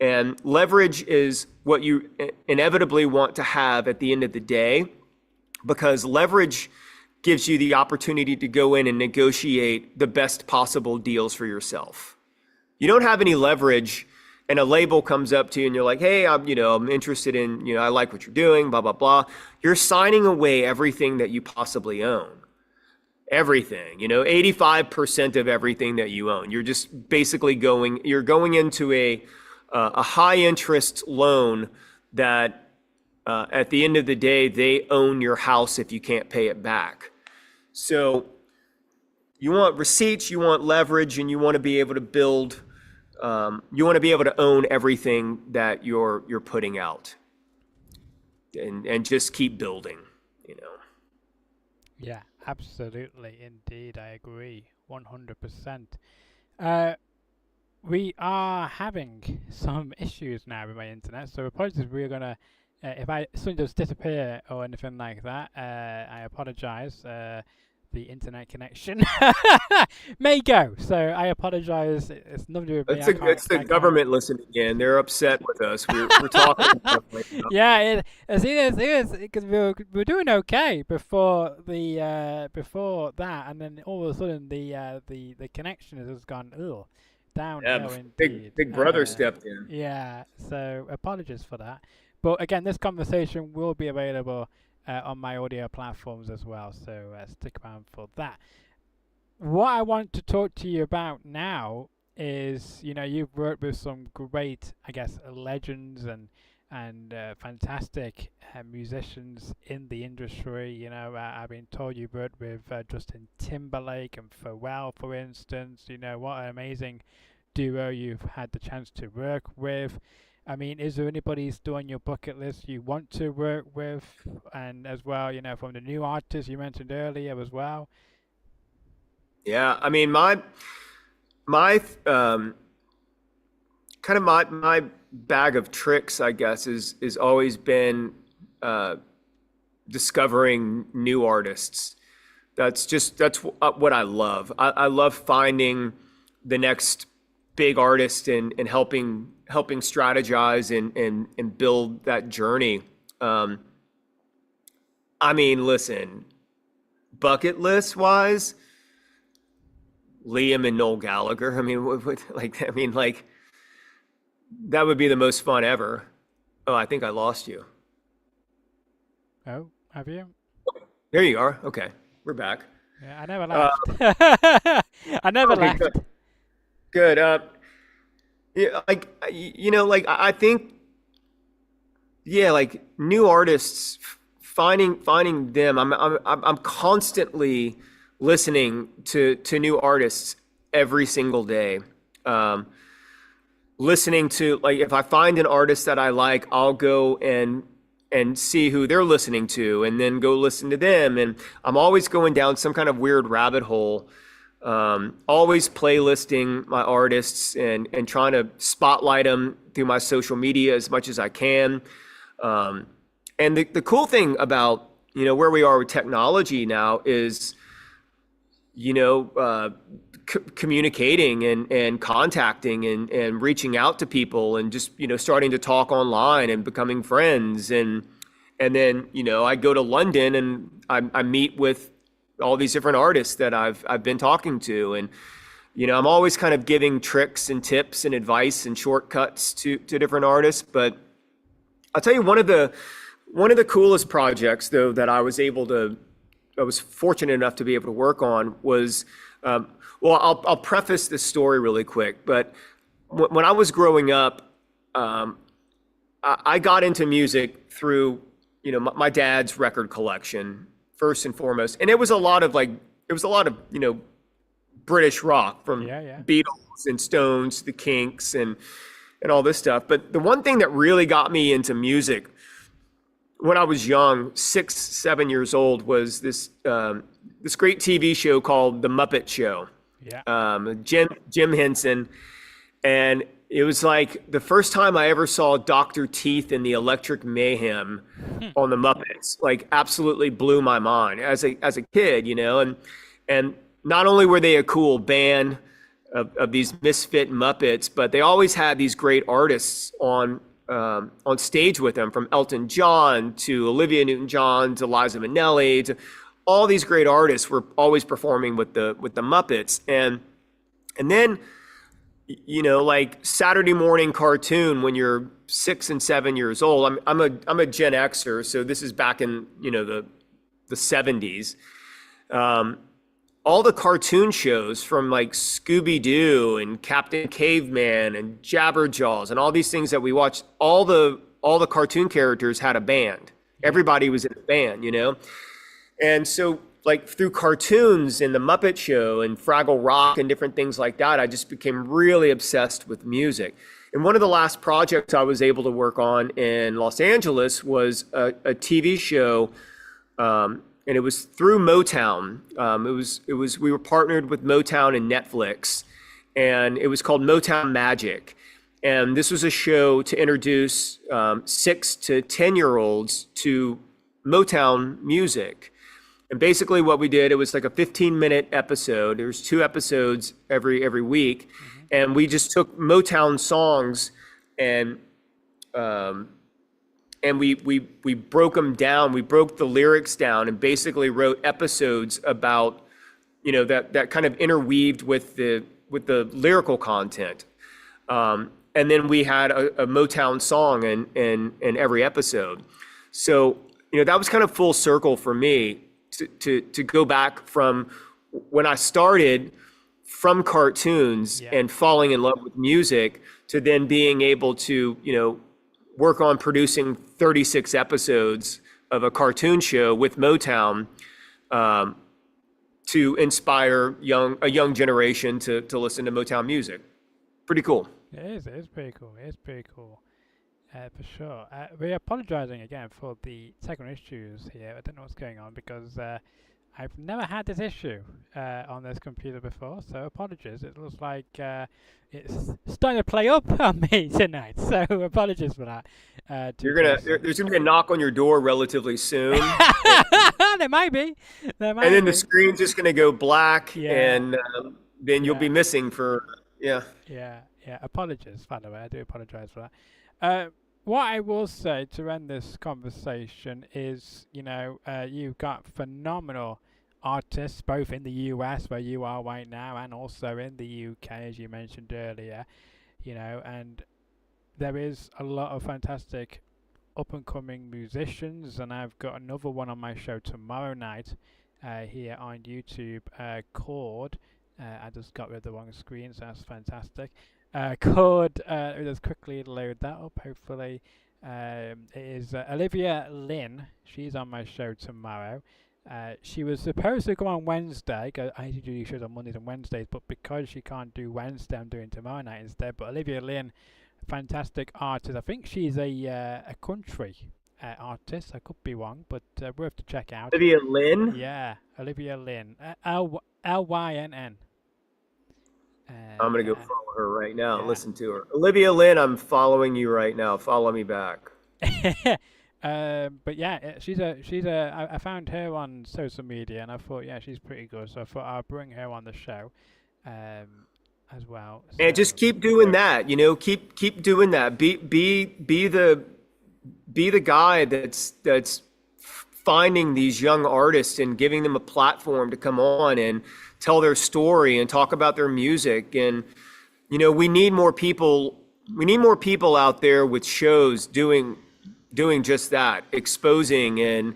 And leverage is what you inevitably want to have at the end of the day, because leverage gives you the opportunity to go in and negotiate the best possible deals for yourself. You don't have any leverage and a label comes up to you and you're like, hey, I'm interested in, I like what you're doing, blah, blah, blah. You're signing away everything that you possibly own. Everything, 85% of everything that you own. You're just basically going into a high interest loan that at the end of the day, they own your house if you can't pay it back. So you want receipts, you want leverage, and you want to be able to build, you want to be able to own everything that you're putting out and just keep building, Yeah, absolutely. Indeed. I agree 100%. We are having some issues now with my internet, so apologies. We're going to if something does disappear or anything like that, I apologize. The internet connection may go, so I apologize. It's nothing to do with me. It's the government listening in. They're upset with us. We're talking. Yeah, it is because we're doing okay before that, and then all of a sudden the connection has just gone downhill. Yeah, big brother stepped in. Yeah, so apologies for that. But again, this conversation will be available on my audio platforms as well, so stick around for that. What I want to talk to you about now is, you've worked with some great, I guess, legends and fantastic musicians in the industry. I've been told you've worked with Justin Timberlake and Pharrell, for instance. What an amazing duo you've had the chance to work with. I mean, is there anybody still on your bucket list you want to work with? And as well, from the new artists you mentioned earlier as well. Yeah, I mean, my kind of my bag of tricks, I guess, is always been discovering new artists. That's what I love. I love finding the next big artist and helping strategize and build that journey. I mean, listen, bucket list wise, Liam and Noel Gallagher. I mean, that would be the most fun ever. Oh, I think I lost you. Oh, have you? There you are. Okay, we're back. Yeah, I never left. I never left. Good. Yeah, I think, yeah, like new artists, finding them. I'm constantly listening to new artists every single day. Listening to, like, if I find an artist that I like, I'll go and see who they're listening to, and then go listen to them. And I'm always going down some kind of weird rabbit hole. Always playlisting my artists and trying to spotlight them through my social media as much as I can. And the cool thing about, where we are with technology now is, communicating and contacting and reaching out to people and just, starting to talk online and becoming friends. And then, I go to London and I meet with all these different artists that I've been talking to. And, I'm always kind of giving tricks and tips and advice and shortcuts to different artists. But I'll tell you, one of the coolest projects, though, that I was fortunate enough to be able to work on was, I'll preface this story really quick. But when I was growing up, I got into music through, my dad's record collection, first and foremost. And it was a lot of British rock, from Beatles and Stones, the Kinks and all this stuff. But the one thing that really got me into music when I was young, 6, 7 years old, was this great TV show called The Muppet Show. Yeah. Jim Henson. And it was like the first time I ever saw Dr. Teeth and the Electric Mayhem on the Muppets. Like, absolutely blew my mind as a kid, you know. And not only were they a cool band of these misfit Muppets, but they always had these great artists on stage with them, from Elton John to Olivia Newton-John to Liza Minnelli, to all these great artists were always performing with the Muppets. And then, you know, like Saturday morning cartoon when you're 6 and 7 years old. I'm a Gen Xer, so this is back in, you know, the 70s. All the cartoon shows from like Scooby-Doo and Captain Caveman and Jabberjaws and all these things that we watched, all the cartoon characters had a band. Everybody was in a band, you know? And so like through cartoons and the Muppet Show and Fraggle Rock and different things like that, I just became really obsessed with music. And one of the last projects I was able to work on in Los Angeles was a TV show, and it was through Motown. We were partnered with Motown and Netflix, and it was called Motown Magic. And this was a show to introduce 6 to 10-year-olds to Motown music. And basically what we did, it was like a 15-minute episode. There was 2 episodes every week. Mm-hmm. And we just took Motown songs and we broke them down. We broke the lyrics down and basically wrote episodes about, you know, that kind of interweaved with the lyrical content. And then we had a Motown song in every episode. So, you know, that was kind of full circle for me to go back from when I started from cartoons and falling in love with music to then being able to, you know, work on producing 36 episodes of a cartoon show with Motown to inspire a young generation to listen to Motown music. Pretty cool. It is pretty cool. It is pretty cool. For sure. We're apologizing again for the technical issues here. I don't know what's going on because I've never had this issue on this computer before, so apologies. It looks like it's starting to play up on me tonight, so apologies for that. There's gonna be a knock on your door relatively soon. There might be. And then the screen's just gonna go black, and then you'll be missing for Yeah. Apologies, by the way. I do apologize for that. What I will say to end this conversation is, you know, you've got phenomenal artists, both in the US, where you are right now, and also in the UK, as you mentioned earlier, you know, and there is a lot of fantastic up-and-coming musicians, and I've got another one on my show tomorrow night here on YouTube called, I just got rid of the wrong screen, so that's fantastic. Called, let's quickly load that up, hopefully. It is Olivia Lynn. She's on my show tomorrow. She was supposed to go on Wednesday. I usually do shows on Mondays and Wednesdays, but because she can't do Wednesday, I'm doing tomorrow night instead. But Olivia Lynn, fantastic artist. I think she's a country artist. I could be wrong, but worth to check out. Olivia Lynn? Yeah, Olivia Lynn. Lynn. I'm going to go follow her right now. Listen to her. Olivia Lynn, I'm following you right now. Follow me back. But yeah, I found her on social media and I thought, she's pretty good. So I thought I'll bring her on the show as well. So, and just keep doing that, you know, keep doing that. Be the guy that's finding these young artists and giving them a platform to come on and tell their story and talk about their music. And, you know, we need more people out there with shows doing just that, exposing and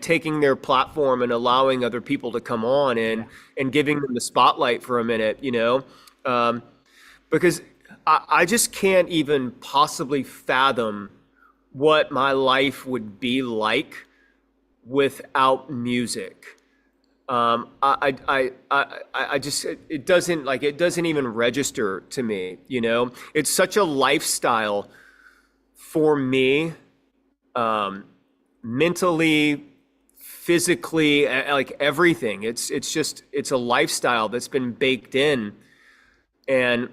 taking their platform and allowing other people to come on and giving them the spotlight for a minute, you know, because I just can't even possibly fathom what my life would be like without music. I just, it doesn't even register to me, you know. It's such a lifestyle for me, mentally, physically, like everything. It's a lifestyle that's been baked in. And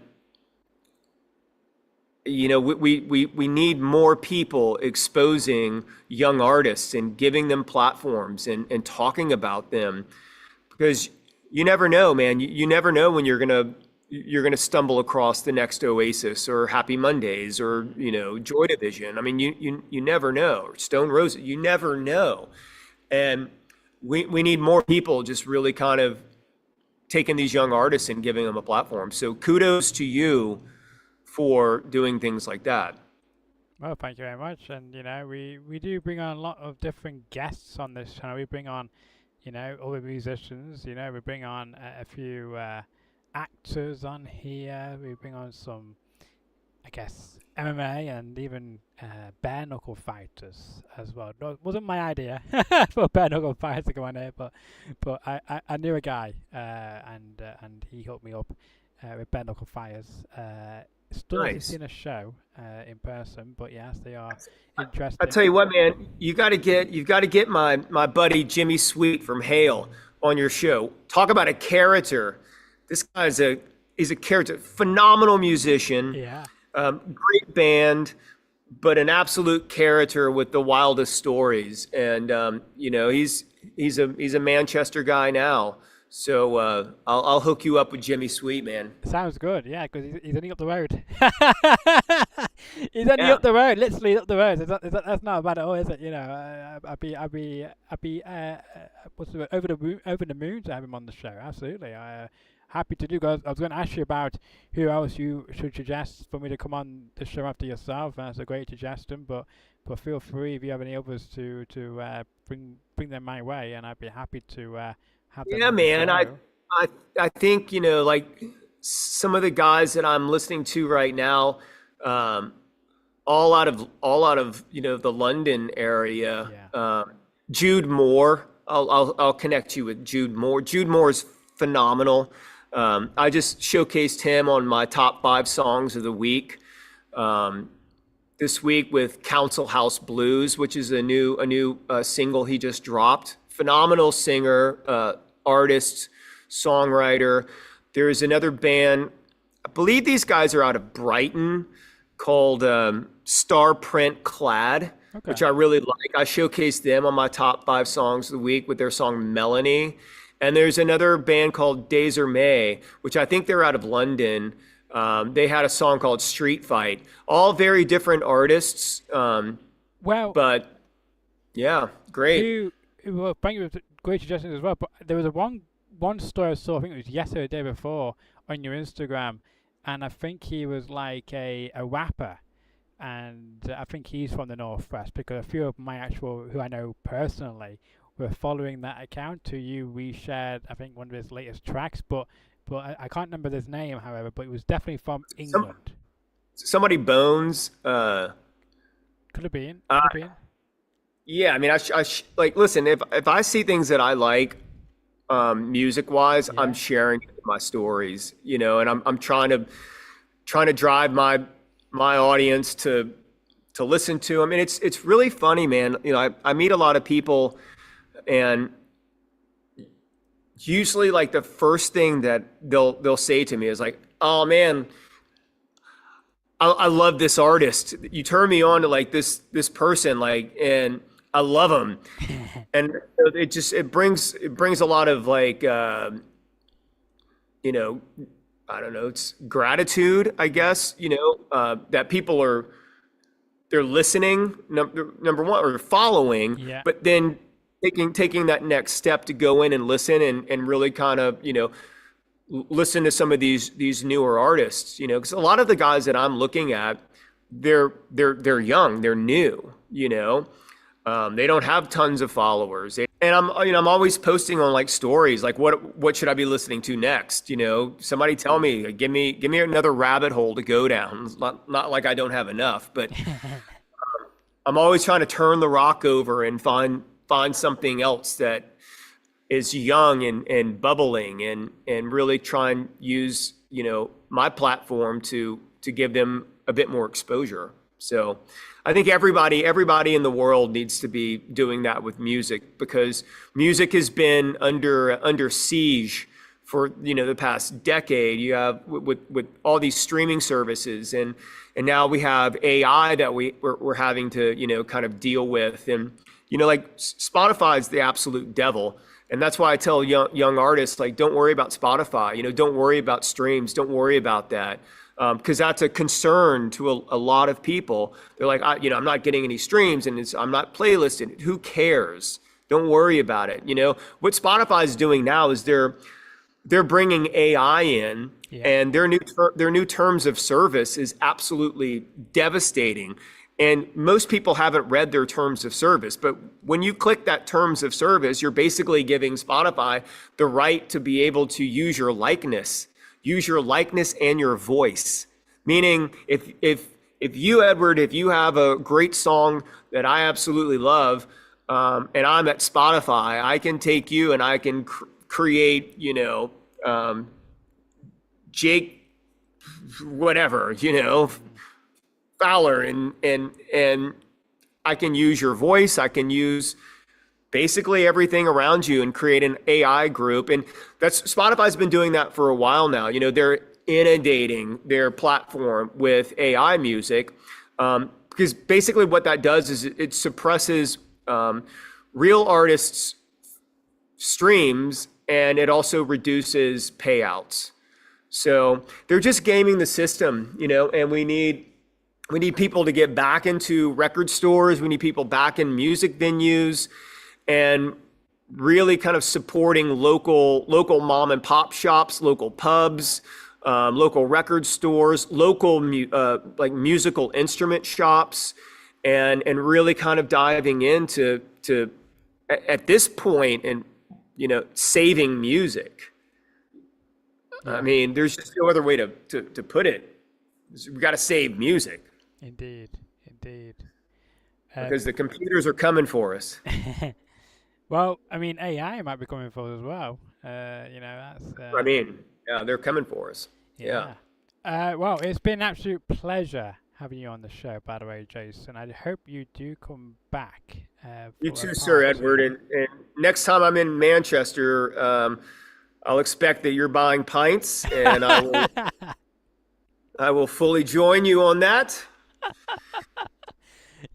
we need more people exposing young artists and giving them platforms and talking about them, because you never know, man. You never know when you're gonna stumble across the next Oasis or Happy Mondays or Joy Division. I mean, you never know. Or Stone Roses. You never know, and we need more people just really kind of taking these young artists and giving them a platform. So kudos to you for doing things like that. Well, thank you very much. And we do bring on a lot of different guests on this channel. We bring on other musicians. We bring on a few actors on here. We bring on some, I guess, MMA and even bare knuckle fighters as well. No, it wasn't my idea for bare knuckle fighters to go on here, but I knew a guy and he hooked me up with bare knuckle fighters. Still haven't seen a show in person, but yes, they are interesting. I'll tell you what, man, you've got to get my buddy Jimmy Sweet from Hale on your show. Talk about a character. This guy's he's a character, phenomenal musician. Yeah. Great band, but an absolute character with the wildest stories. And he's a Manchester guy now. So I'll hook you up with Jimmy Sweet, man. Sounds good, yeah, because he's only up the road. He's only up the road, literally up the road. That's not bad at all, is it? I'd be what's the word? Over the moon to have him on the show. Absolutely, happy to do. Guys, I was going to ask you about who else you should suggest for me to come on the show after yourself. That's a great suggestion, but feel free if you have any others to bring them my way, and I'd be happy to. Yeah, man. I think like some of the guys that I'm listening to right now, all out of the London area. Yeah. Jude Moore. I'll connect you with Jude Moore. Jude Moore is phenomenal. I just showcased him on my top 5 songs of the week this week with Council House Blues, which is a new single he just dropped. Phenomenal singer, artist, songwriter. There's another band, I believe these guys are out of Brighton, called Starprint Clad, which I really like. I showcased them on my top 5 songs of the week with their song Melanie. And there's another band called Days May, which I think they're out of London. They had a song called Street Fight. All very different artists. But yeah, great. Well, thank you for great suggestions as well. But there was one story I saw, I think it was yesterday or the day before, on your Instagram, and I think he was like a rapper, and I think he's from the Northwest, because a few of my who I know personally were following that account. To you, we shared, I think, one of his latest tracks, but I can't remember his name, however, but it was definitely from England. Somebody Bones. Could have been. Yeah, I mean, I like, listen, if I see things that I like, music wise, I'm sharing my stories, and I'm trying to drive my audience to listen to. I mean, it's really funny, man. I meet a lot of people, and usually like the first thing that they'll say to me is like, "Oh man, I love this artist. You turn me on to like this person, like, and I love them." And it brings a lot of like, I don't know, it's gratitude, I guess, that people they're listening, number one, or following, but then taking that next step to go in and listen and really kind of, listen to some of these newer artists, because a lot of the guys that I'm looking at, they're young, they're new, they don't have tons of followers, and I'm always posting on like stories, like what should I be listening to next? Somebody tell me, give me another rabbit hole to go down. Not like I don't have enough, but I'm always trying to turn the rock over and find something else that is young and bubbling, and really try and use my platform to give them a bit more exposure. So I think everybody in the world needs to be doing that with music, because music has been under siege for the past decade. You have with all these streaming services, and now we have AI that we're having to kind of deal with. And like Spotify is the absolute devil. And that's why I tell young artists, like, don't worry about Spotify, don't worry about streams, don't worry about that. Because that's a concern to a lot of people. They're like, I'm not getting any streams, and I'm not playlisted. Who cares? Don't worry about it. What Spotify is doing now is they're bringing AI in, and their new terms of service is absolutely devastating. And most people haven't read their terms of service, but when you click that terms of service, you're basically giving Spotify the right to be able to use your likeness and your voice. Meaning, if you, Edward, if you have a great song that I absolutely love, and I'm at Spotify, I can take you and I can create, Jake, whatever, Fowler, and I can use your voice. I can use basically everything around you and create an AI group. And Spotify's been doing that for a while now. They're inundating their platform with AI music, because basically what that does is it suppresses real artists' streams, and it also reduces payouts. So they're just gaming the system, and we need people to get back into record stores. We need people back in music venues, and really kind of supporting local mom and pop shops, local pubs, local record stores, local like musical instrument shops, and really kind of diving into at this point and saving music. I mean, there's just no other way to put it. We got to save music. Indeed. Because the computers are coming for us. Well, I mean, AI might be coming for us as well. That's. They're coming for us. Yeah. Well, it's been an absolute pleasure having you on the show, by the way, Jason. I hope you do come back. You too, Sir Edward. And next time I'm in Manchester, I'll expect that you're buying pints, and I will fully join you on that.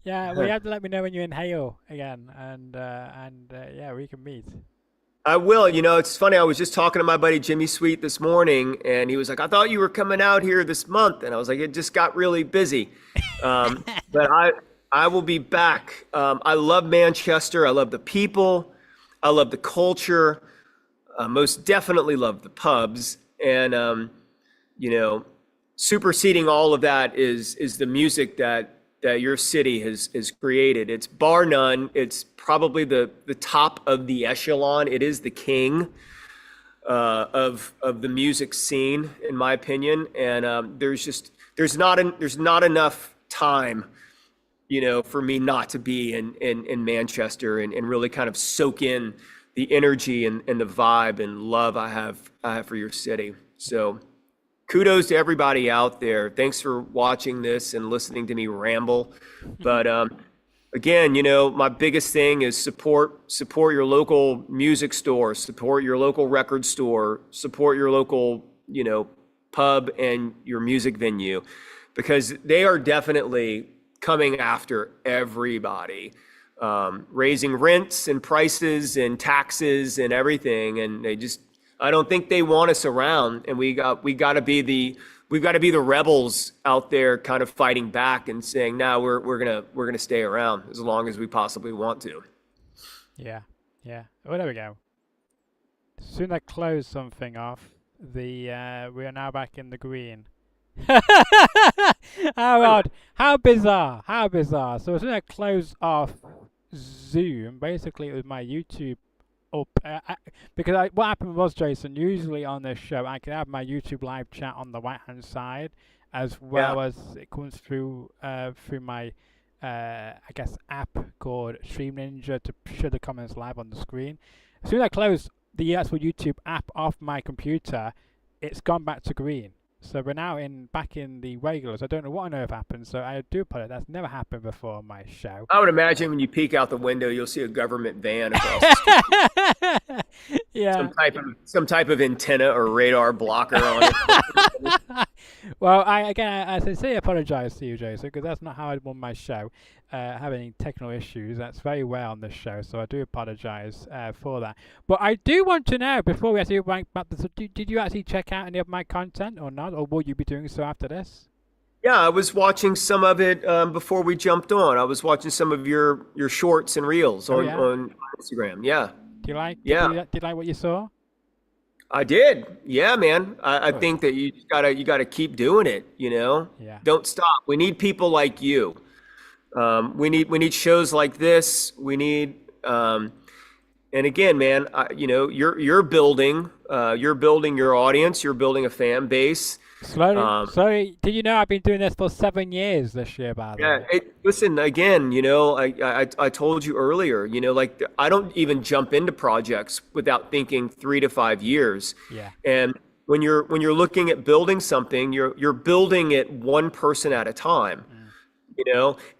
Yeah, well, you have to let me know when you inhale again, and we can meet. I will. It's funny. I was just talking to my buddy Jimmy Sweet this morning, and he was like, "I thought you were coming out here this month," and I was like, "It just got really busy." But I will be back. I love Manchester. I love the people. I love the culture. Most definitely love the pubs, and superseding all of that is the music that your city has created. It's bar none. It's probably the top of the echelon. It is the king of the music scene, in my opinion. And there's not enough time, for me not to be in Manchester and really kind of soak in the energy and the vibe and love I have for your city. So kudos to everybody out there. Thanks for watching this and listening to me ramble. But again, my biggest thing is support your local music store, support your local record store, support your local, pub and your music venue, because they are definitely coming after everybody, raising rents and prices and taxes and everything. And I don't think they want us around, and we got to be the rebels out there, kind of fighting back and saying, "No, we're gonna stay around as long as we possibly want to." Yeah. Well, there we go. Soon I close something off. We are now back in the green. How odd! How bizarre! So as soon as I close off Zoom, basically it was my YouTube. Because what happened was, Jason, usually on this show I can have my YouTube live chat on the right hand side, as well as it comes through my I guess app called Stream Ninja to show the comments live on the screen. As soon as I close the actual YouTube app off my computer, it's gone back to green. So we're now back in the regulars. I don't know what on earth happened, so I do apologize. That's never happened before on my show. I would imagine when you peek out the window, you'll see a government van across the street. Yeah. some type of antenna or radar blocker on it. Well, I sincerely apologise to you, Jason, because that's not how I won my show. Having technical issues, that's very rare on this show, so I do apologise for that. But I do want to know, before we actually rank back, did you actually check out any of my content or not, or will you be doing so after this? Yeah, I was watching some of it before we jumped on. I was watching some of your shorts and reels Oh, on yeah? on Instagram. Yeah, Do you like? yeah, Do you like what you saw? I did. Yeah, man. I Good. think that you gotta keep doing it. Yeah. Don't stop. We need people like you. We need shows like this. We need and again, man, you're building your audience. You're building a fan base. Um, Slowly. Did you know I've been doing this for 7 years this year, by the Yeah, way? listen, again, I told you earlier, like I don't even jump into projects without thinking 3 to 5 years. Yeah. And when you're looking at building something, you're building it one person at a time,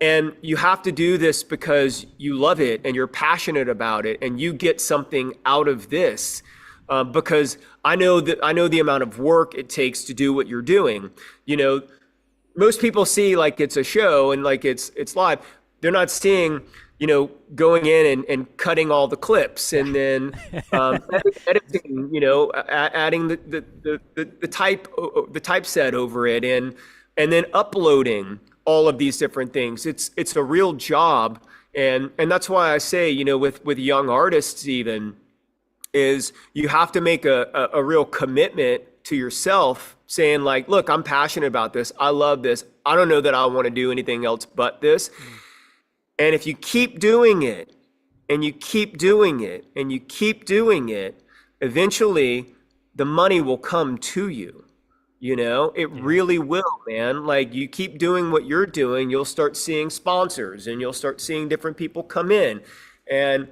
and you have to do this because you love it and you're passionate about it and you get something out of this. Because I know the amount of work it takes to do what you're doing. Most people see like it's a show and like it's live. They're not seeing, going in and cutting all the clips and then editing, adding the typeset over it and then uploading all of these different things. It's a real job, and that's why I say, with young artists even, is you have to make a real commitment to yourself, saying like, look, I'm passionate about this. I love this. I don't know that I want to do anything else but this. And if you keep doing it and you keep doing it and you keep doing it, eventually the money will come to you. It really will, man. Like you keep doing what you're doing, you'll start seeing sponsors and you'll start seeing different people come in. And,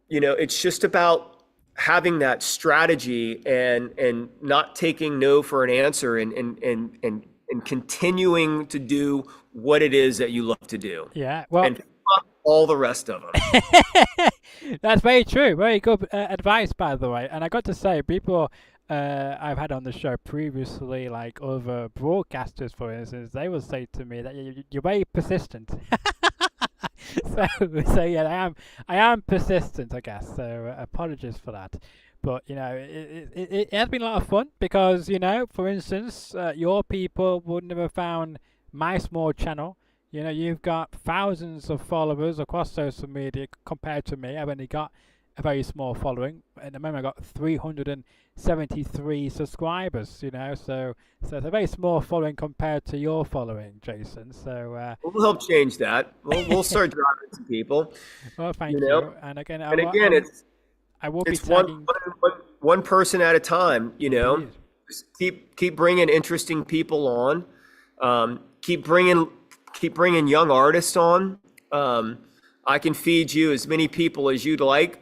it's just about having that strategy and not taking no for an answer and continuing to do what it is that you love to do. Yeah. Well, And fuck all the rest of them. that's very true. Very good advice, by the way. And I got to say, people I've had on the show previously, like other broadcasters, for instance, they will say to me that you're very persistent. So yeah, I am persistent, I guess. So apologies for that. But it has been a lot of fun because for instance, your people wouldn't have found my small channel. You've got thousands of followers across social media compared to me. I've only got a very small following. At the moment, I've got 373 subscribers. So it's a very small following compared to your following, Jason. So We'll help change that. We'll start driving some people. well, thank You you. know, And again, and again, I will be it's one tagging. one person at a time. Indeed. Just keep bringing interesting people on. Keep bringing young artists on. I can feed you as many people as you'd like.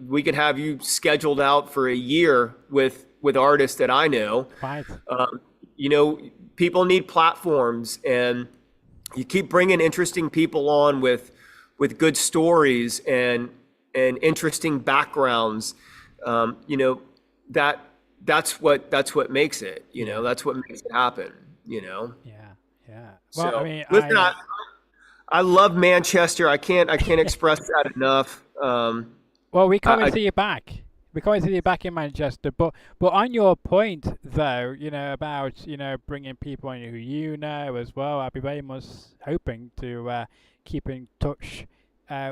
We could have you scheduled out for a year with artists that I know. Right. People need platforms, and you keep bringing interesting people on with good stories and interesting backgrounds. That's what makes it. That's what makes it happen. Yeah. Well, So I mean, listen, I love Manchester. I can't express that enough. well, we can't I- wait to see you back. We can't wait to see you back in Manchester. But on your point, though, about bringing people in who as well, I'd be very much hoping to keep in touch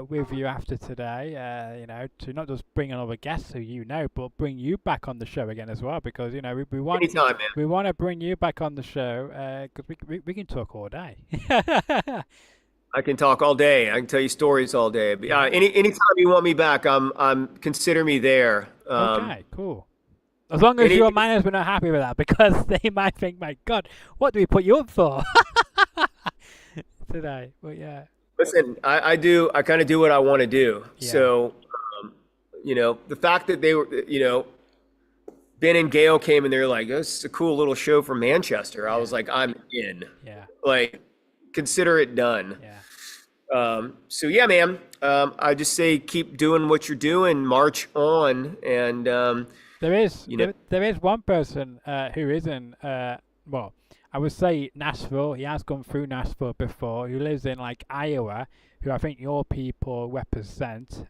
with you after today. To not just bring another guest who but bring you back on the show again as well, because we want Anytime, man. we want to bring you back on the show because we can talk all day. I can talk all day. I can tell you stories all day. But anytime you want me back, I'm consider me there. Okay, cool. As long as your management are happy with that, because they might think, my God, what do we put you up for today? But yeah. Listen, I kind of do what I want to do. Yeah. So, the fact that they were, Ben and Gail came and they were like, this is a cool little show from Manchester. I was like, I'm in. Yeah. Like, consider it done. Yeah. So yeah, man. I just say keep doing what you're doing, march on, and There is you know, there is one person who is in well, I would say Nashville. He has gone through Nashville before. Who lives in like Iowa, who I think your people represent,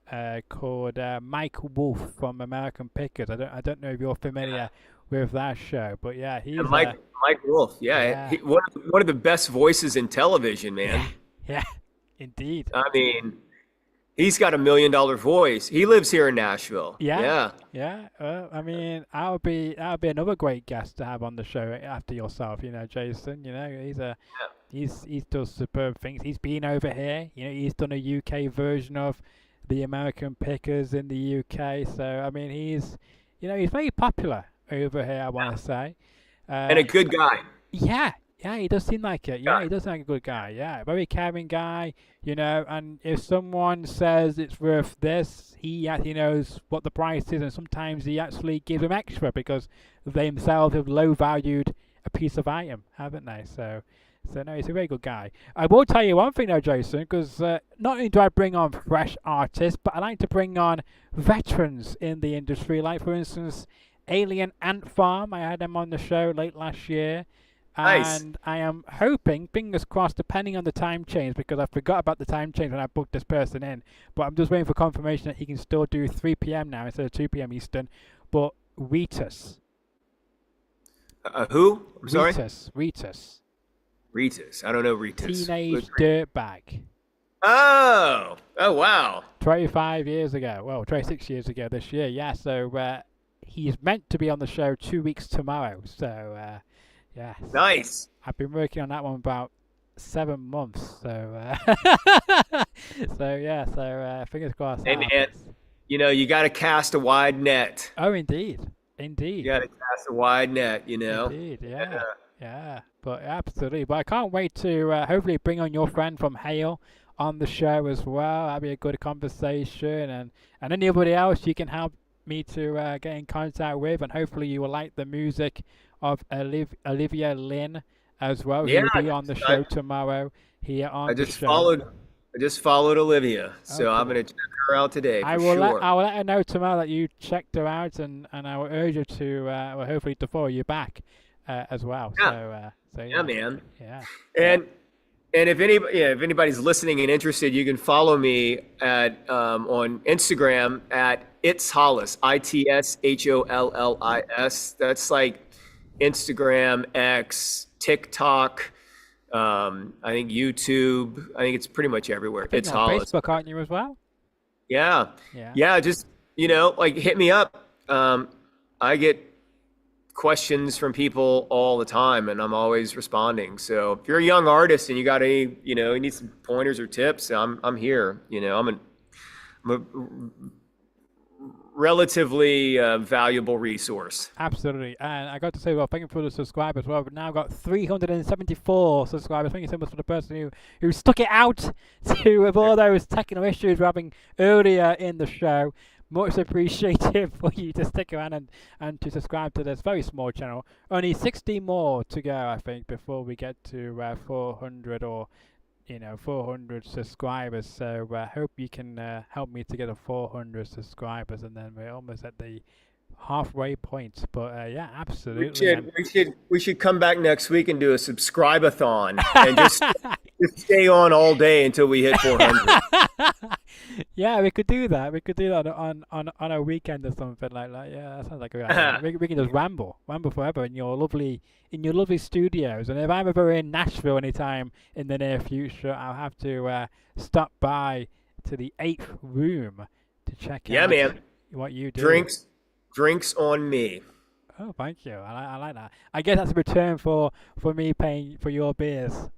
called Mike Wolf from American Pickers. I don't know if you're familiar with that show, but yeah, he's and Mike Wolf. Yeah, yeah, one of the best voices in television, man. yeah, indeed. I mean, he's got $1 million voice. He lives here in Nashville. Yeah, Yeah. yeah. I mean, that would be another great guest to have on the show after yourself. Jason. He's does superb things. He's been over here. He's done a UK version of the American Pickers in the UK. So I mean, he's very popular over here. I want to say, And a good guy. yeah, yeah, he does seem like it. Yeah, Yeah. he does seem like a good guy. Yeah, very caring guy. And if someone says it's worth this, he actually knows what the price is, and sometimes he actually gives them extra because they themselves have low valued a piece of item, haven't they? So no, he's a very good guy. I will tell you one thing though, Jason, because not only do I bring on fresh artists, but I like to bring on veterans in the industry. Like for instance, Alien Ant Farm. I had them on the show late last year. Nice. And I am hoping, fingers crossed, depending on the time change, because I forgot about the time change when I booked this person in. But I'm just waiting for confirmation that he can still do 3 p.m. now instead of 2 p.m. Eastern. But Ritus. Who? I'm sorry. Ritus. Ritus. I don't know Ritus. Teenage Dirtbag. Oh. Oh wow. 25 years ago. Well, 26 years ago this year. Yeah, so he's meant to be on the show 2 weeks tomorrow. So, yeah. Nice. I've been working on that one about 7 months. So, so fingers crossed. Hey man, you got to cast a wide net. Oh, indeed. You got to cast a wide net. Indeed, yeah. Yeah, but absolutely. But I can't wait to hopefully bring on your friend from Hale on the show as well. That'll be a good conversation, and anybody else you can help me to get in contact with, and hopefully you will like the music of Olivia Lynn as well. Yeah, Who will be on the show tomorrow here on the show. I just followed Olivia, so I'm cool. gonna check her out today. I will let her know tomorrow that you checked her out, and I will urge her to hopefully to follow you back as well. Yeah. So Yeah, man. Yeah. And if anybody's listening and interested, you can follow me at on Instagram at It's Hollis, ITSHOLLIS. That's like Instagram, X, TikTok, I think YouTube. I think it's pretty much everywhere. It's on Hollis. Facebook, aren't you as well? Yeah. Yeah. Yeah. Just like hit me up. I get questions from people all the time, and I'm always responding. So if you're a young artist and you got any, you need some pointers or tips, I'm here. I'm a relatively valuable resource. Absolutely. And I got to say, well, thank you for the subscribers as well. We've now got 374 subscribers. Thank you so much for the person who stuck it out with all those technical issues we're having earlier in the show. Much appreciated for you to stick around and to subscribe to this very small channel. Only 60 more to go, I think, before we get to 400 or 400 subscribers. So I hope you can help me to get to 400 subscribers, and then we're almost at the halfway point. But yeah, absolutely. We should come back next week and do a subscribe-a-thon and just stay on all day until we hit 400. Yeah, we could do that. We could do that on a weekend or something like that. Yeah, that sounds like a good idea. We can just ramble forever in your lovely studios. And if I'm ever in Nashville anytime in the near future, I'll have to stop by to the 8th room to check out man. What you do. Drinks on me. Oh, thank you. I like that. I guess that's a return for me paying for your beers.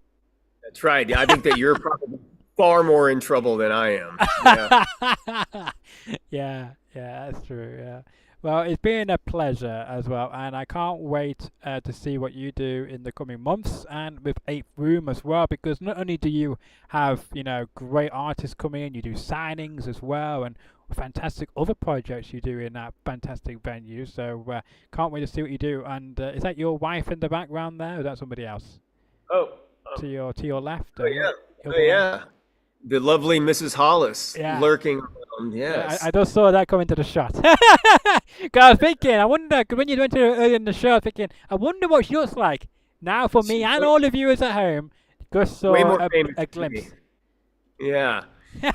That's right. I think that you're probably far more in trouble than I am. Yeah. Yeah, that's true. Yeah. Well, it's been a pleasure as well, and I can't wait to see what you do in the coming months and with 8th Room as well, because not only do you have, great artists coming in, you do signings as well, and fantastic other projects you do in that fantastic venue. So can't wait to see what you do. And is that your wife in the background there, or is that somebody else? Oh. To your left? Oh, yeah. the lovely Mrs. Hollis Yeah. lurking around. Yes. I just saw that come into the shot. 'Cause I was thinking, I wonder, 'cause when you went to earlier in the show, I was thinking, I wonder what she looks like. Now, for me and all the viewers at home, just saw way more famous a than me. glimpse. Yeah.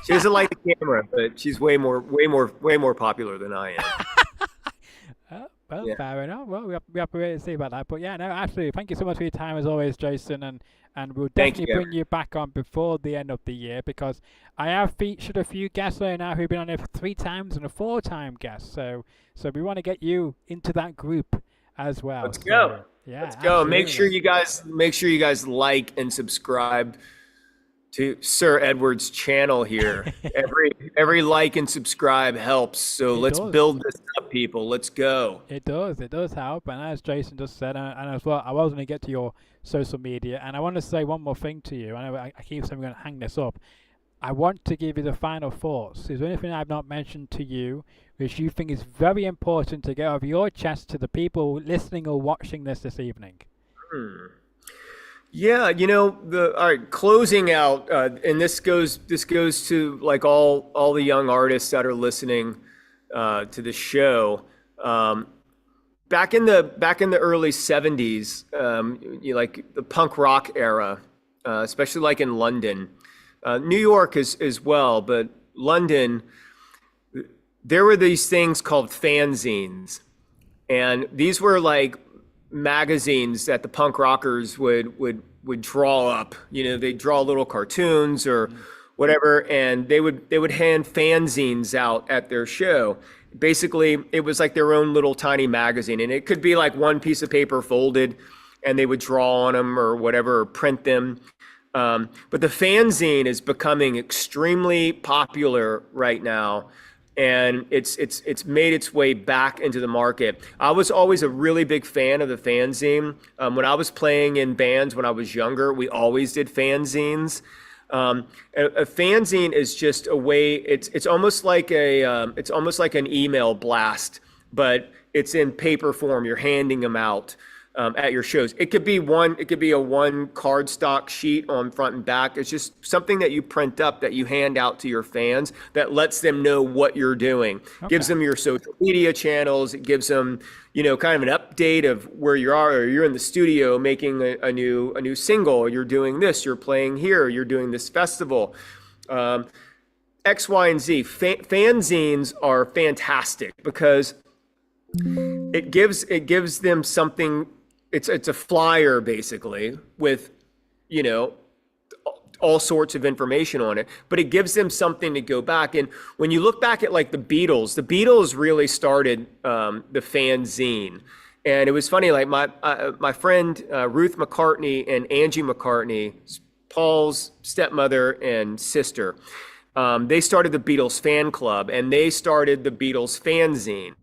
She doesn't like the camera, but she's way more popular than I am. Well, Yeah. fair enough. Well, we have to wait and see about that. But yeah, no, absolutely. Thank you so much for your time as always, Jason, and we'll Thank definitely you. bring you back on before the end of the year because I have featured a few guests there now who've been on here 3 times and a 4-time guest. So we want to get you into that group as well. Let's go. Yeah, Let's go. Make sure absolutely. you guys like and subscribe to Sir Edward's channel here. every like and subscribe helps. So let's does. build this up, people. Let's go. It does help. And as Jason just said, and as well, I was going to get to your social media, and I want to say one more thing to you. I keep saying I'm going to hang this up. I want to give you the final thoughts. Is there anything I've not mentioned to you which you think is very important to get off your chest to the people listening or watching this evening? Yeah, all right, closing out, and this goes to like all the young artists that are listening to the show. Back in the early '70s, like the punk rock era, especially like in London, New York as well, but London, there were these things called fanzines, and these were like magazines that the punk rockers would draw up. They'd draw little cartoons or whatever, and they would hand fanzines out at their show. Basically, it was like their own little tiny magazine, and it could be like one piece of paper folded, and they would draw on them or whatever, or print them. But the fanzine is becoming extremely popular right now, and it's made its way back into the market. I was always a really big fan of the fanzine. When I was playing in bands when I was younger, we always did fanzines. A fanzine is just a way. It's almost like an email blast, but it's in paper form. You're handing them out at your shows. It could be a one cardstock sheet on front and back. It's just something that you print up that you hand out to your fans that lets them know what you're doing. Okay. Gives them your social media channels. It gives them, kind of an update of where you are, or you're in the studio making a new single. You're doing this. You're playing here. You're doing this festival. X, Y, and Z. Fanzines are fantastic because it gives them something. It's a flyer basically with, all sorts of information on it, but it gives them something to go back. And when you look back at like the Beatles really started the fanzine. And it was funny, like my friend Ruth McCartney and Angie McCartney, Paul's stepmother and sister, they started the Beatles fan club, and they started the Beatles fanzine.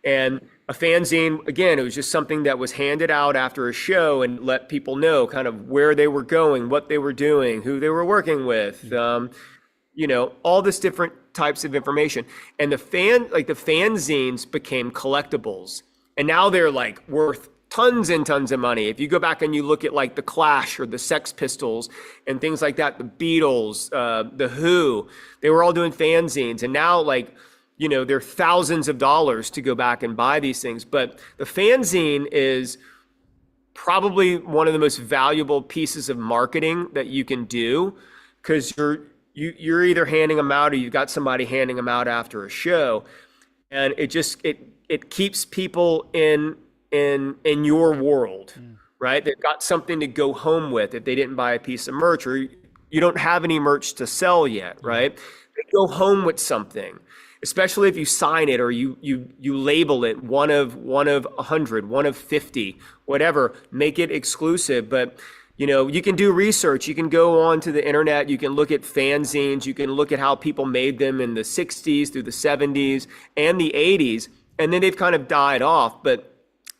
And a fanzine, again, it was just something that was handed out after a show and let people know kind of where they were going, what they were doing, who they were working with, all this different types of information. And the fanzines became collectibles, and now they're like worth tons and tons of money. If you go back and you look at like the Clash or the Sex Pistols and things like that, the Beatles, the Who, they were all doing fanzines, and now they're thousands of dollars to go back and buy these things. But the fanzine is probably one of the most valuable pieces of marketing that you can do, because you're either handing them out or you've got somebody handing them out after a show, and it keeps people in your world, right? They've got something to go home with if they didn't buy a piece of merch, or you don't have any merch to sell yet, right? They go home with something. Especially if you sign it or you label it one of 100, one of 50, whatever, make it exclusive. But you can do research. You can go onto the internet. You can look at fanzines. You can look at how people made them in the 60s through the 70s and the 80s, and then they've kind of died off. But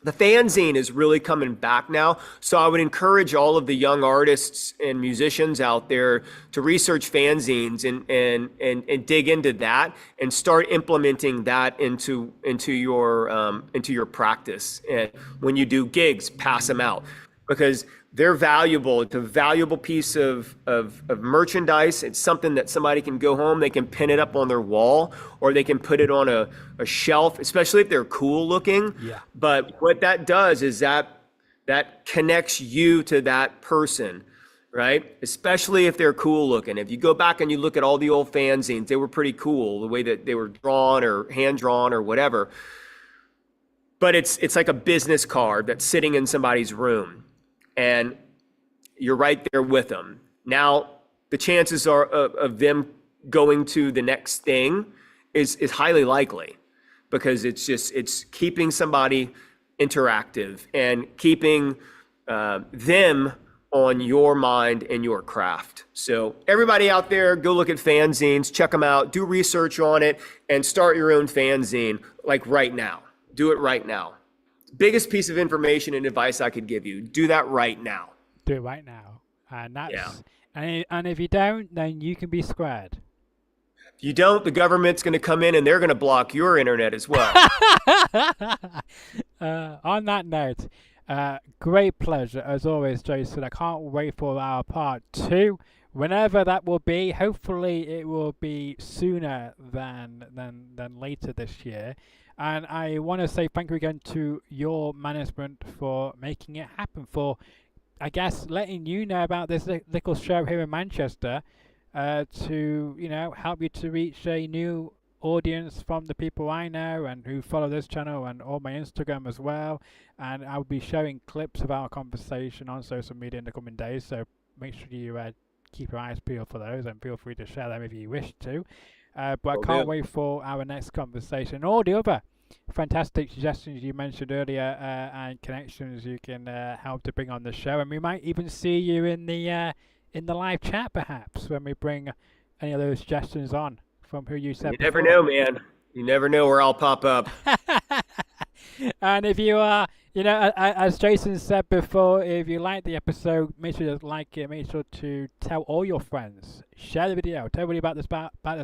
the fanzine is really coming back now. So I would encourage all of the young artists and musicians out there to research fanzines and dig into that and start implementing that into your practice. And when you do gigs, pass them out. because they're valuable. It's a valuable piece of merchandise. It's something that somebody can go home, they can pin it up on their wall, or they can put it on a shelf, especially if they're cool looking. Yeah. But what that does is that connects you to that person, right? Especially if they're cool looking. If you go back and you look at all the old fanzines, they were pretty cool, the way that they were drawn or hand drawn or whatever. But it's like a business card that's sitting in somebody's room, and you're right there with them. Now, the chances are of them going to the next thing is highly likely, because it's keeping somebody interactive and keeping them on your mind and your craft. So everybody out there, go look at fanzines, check them out, do research on it, and start your own fanzine, like right now. Do it right now. Biggest piece of information and advice I could give you. Do that right now. Do it right now. And that's and if you don't, then you can be squared. If you don't, the government's going to come in and they're going to block your internet as well. On that note, great pleasure as always, Jason. I can't wait for our part 2. Whenever that will be, hopefully it will be sooner than later this year. And I want to say thank you again to your management for making it happen, for, I guess, letting you know about this little show here in Manchester, to, help you to reach a new audience from the people I know and who follow this channel and all my Instagram as well. And I'll be showing clips of our conversation on social media in the coming days, so make sure you keep your eyes peeled for those, and feel free to share them if you wish to. But I can't wait for our next conversation and all the other fantastic suggestions you mentioned earlier, and connections you can help to bring on the show. And we might even see you in the live chat, perhaps, when we bring any of those suggestions on from who you said. You never know, man. You never know where I'll pop up. And if you are, as Jason said before, if you like the episode, make sure to like it. Make sure to tell all your friends. Share the video. Tell everybody about this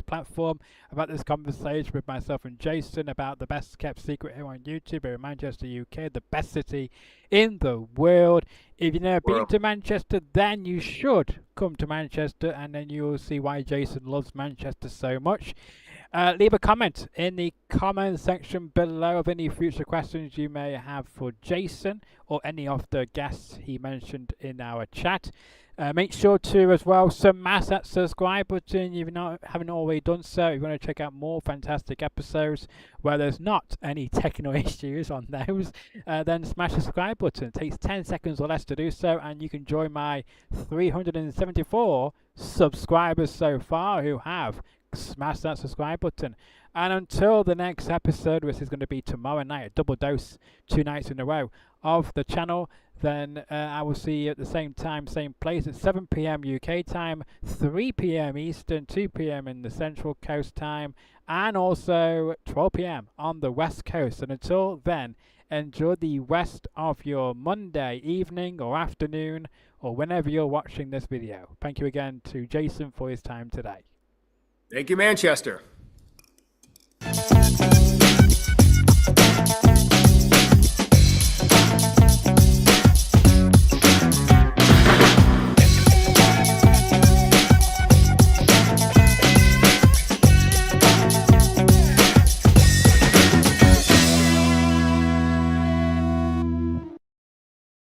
platform, about this conversation with myself and Jason, about the best kept secret here on YouTube in Manchester, UK, the best city in the world. If you've never been to Manchester, then you should come to Manchester, and then you will see why Jason loves Manchester so much. Leave a comment in the comment section below of any future questions you may have for Jason or any of the guests he mentioned in our chat. Make sure to, as well, smash that subscribe button if you haven't already done so. If you want to check out more fantastic episodes where there's not any technical issues on those, then smash the subscribe button. It takes 10 seconds or less to do so, and you can join my 374 subscribers so far who have smash that subscribe button. And until the next episode, which is going to be tomorrow night, a double dose 2 nights in a row of the channel, then I will see you at the same time, same place at 7 p.m. UK time, 3 p.m. Eastern, 2 p.m. in the Central Coast time, and also 12 p.m. on the West Coast. And until then, enjoy the rest of your Monday evening or afternoon, or whenever you're watching this video. Thank you again to Jason for his time today. Thank you, Manchester.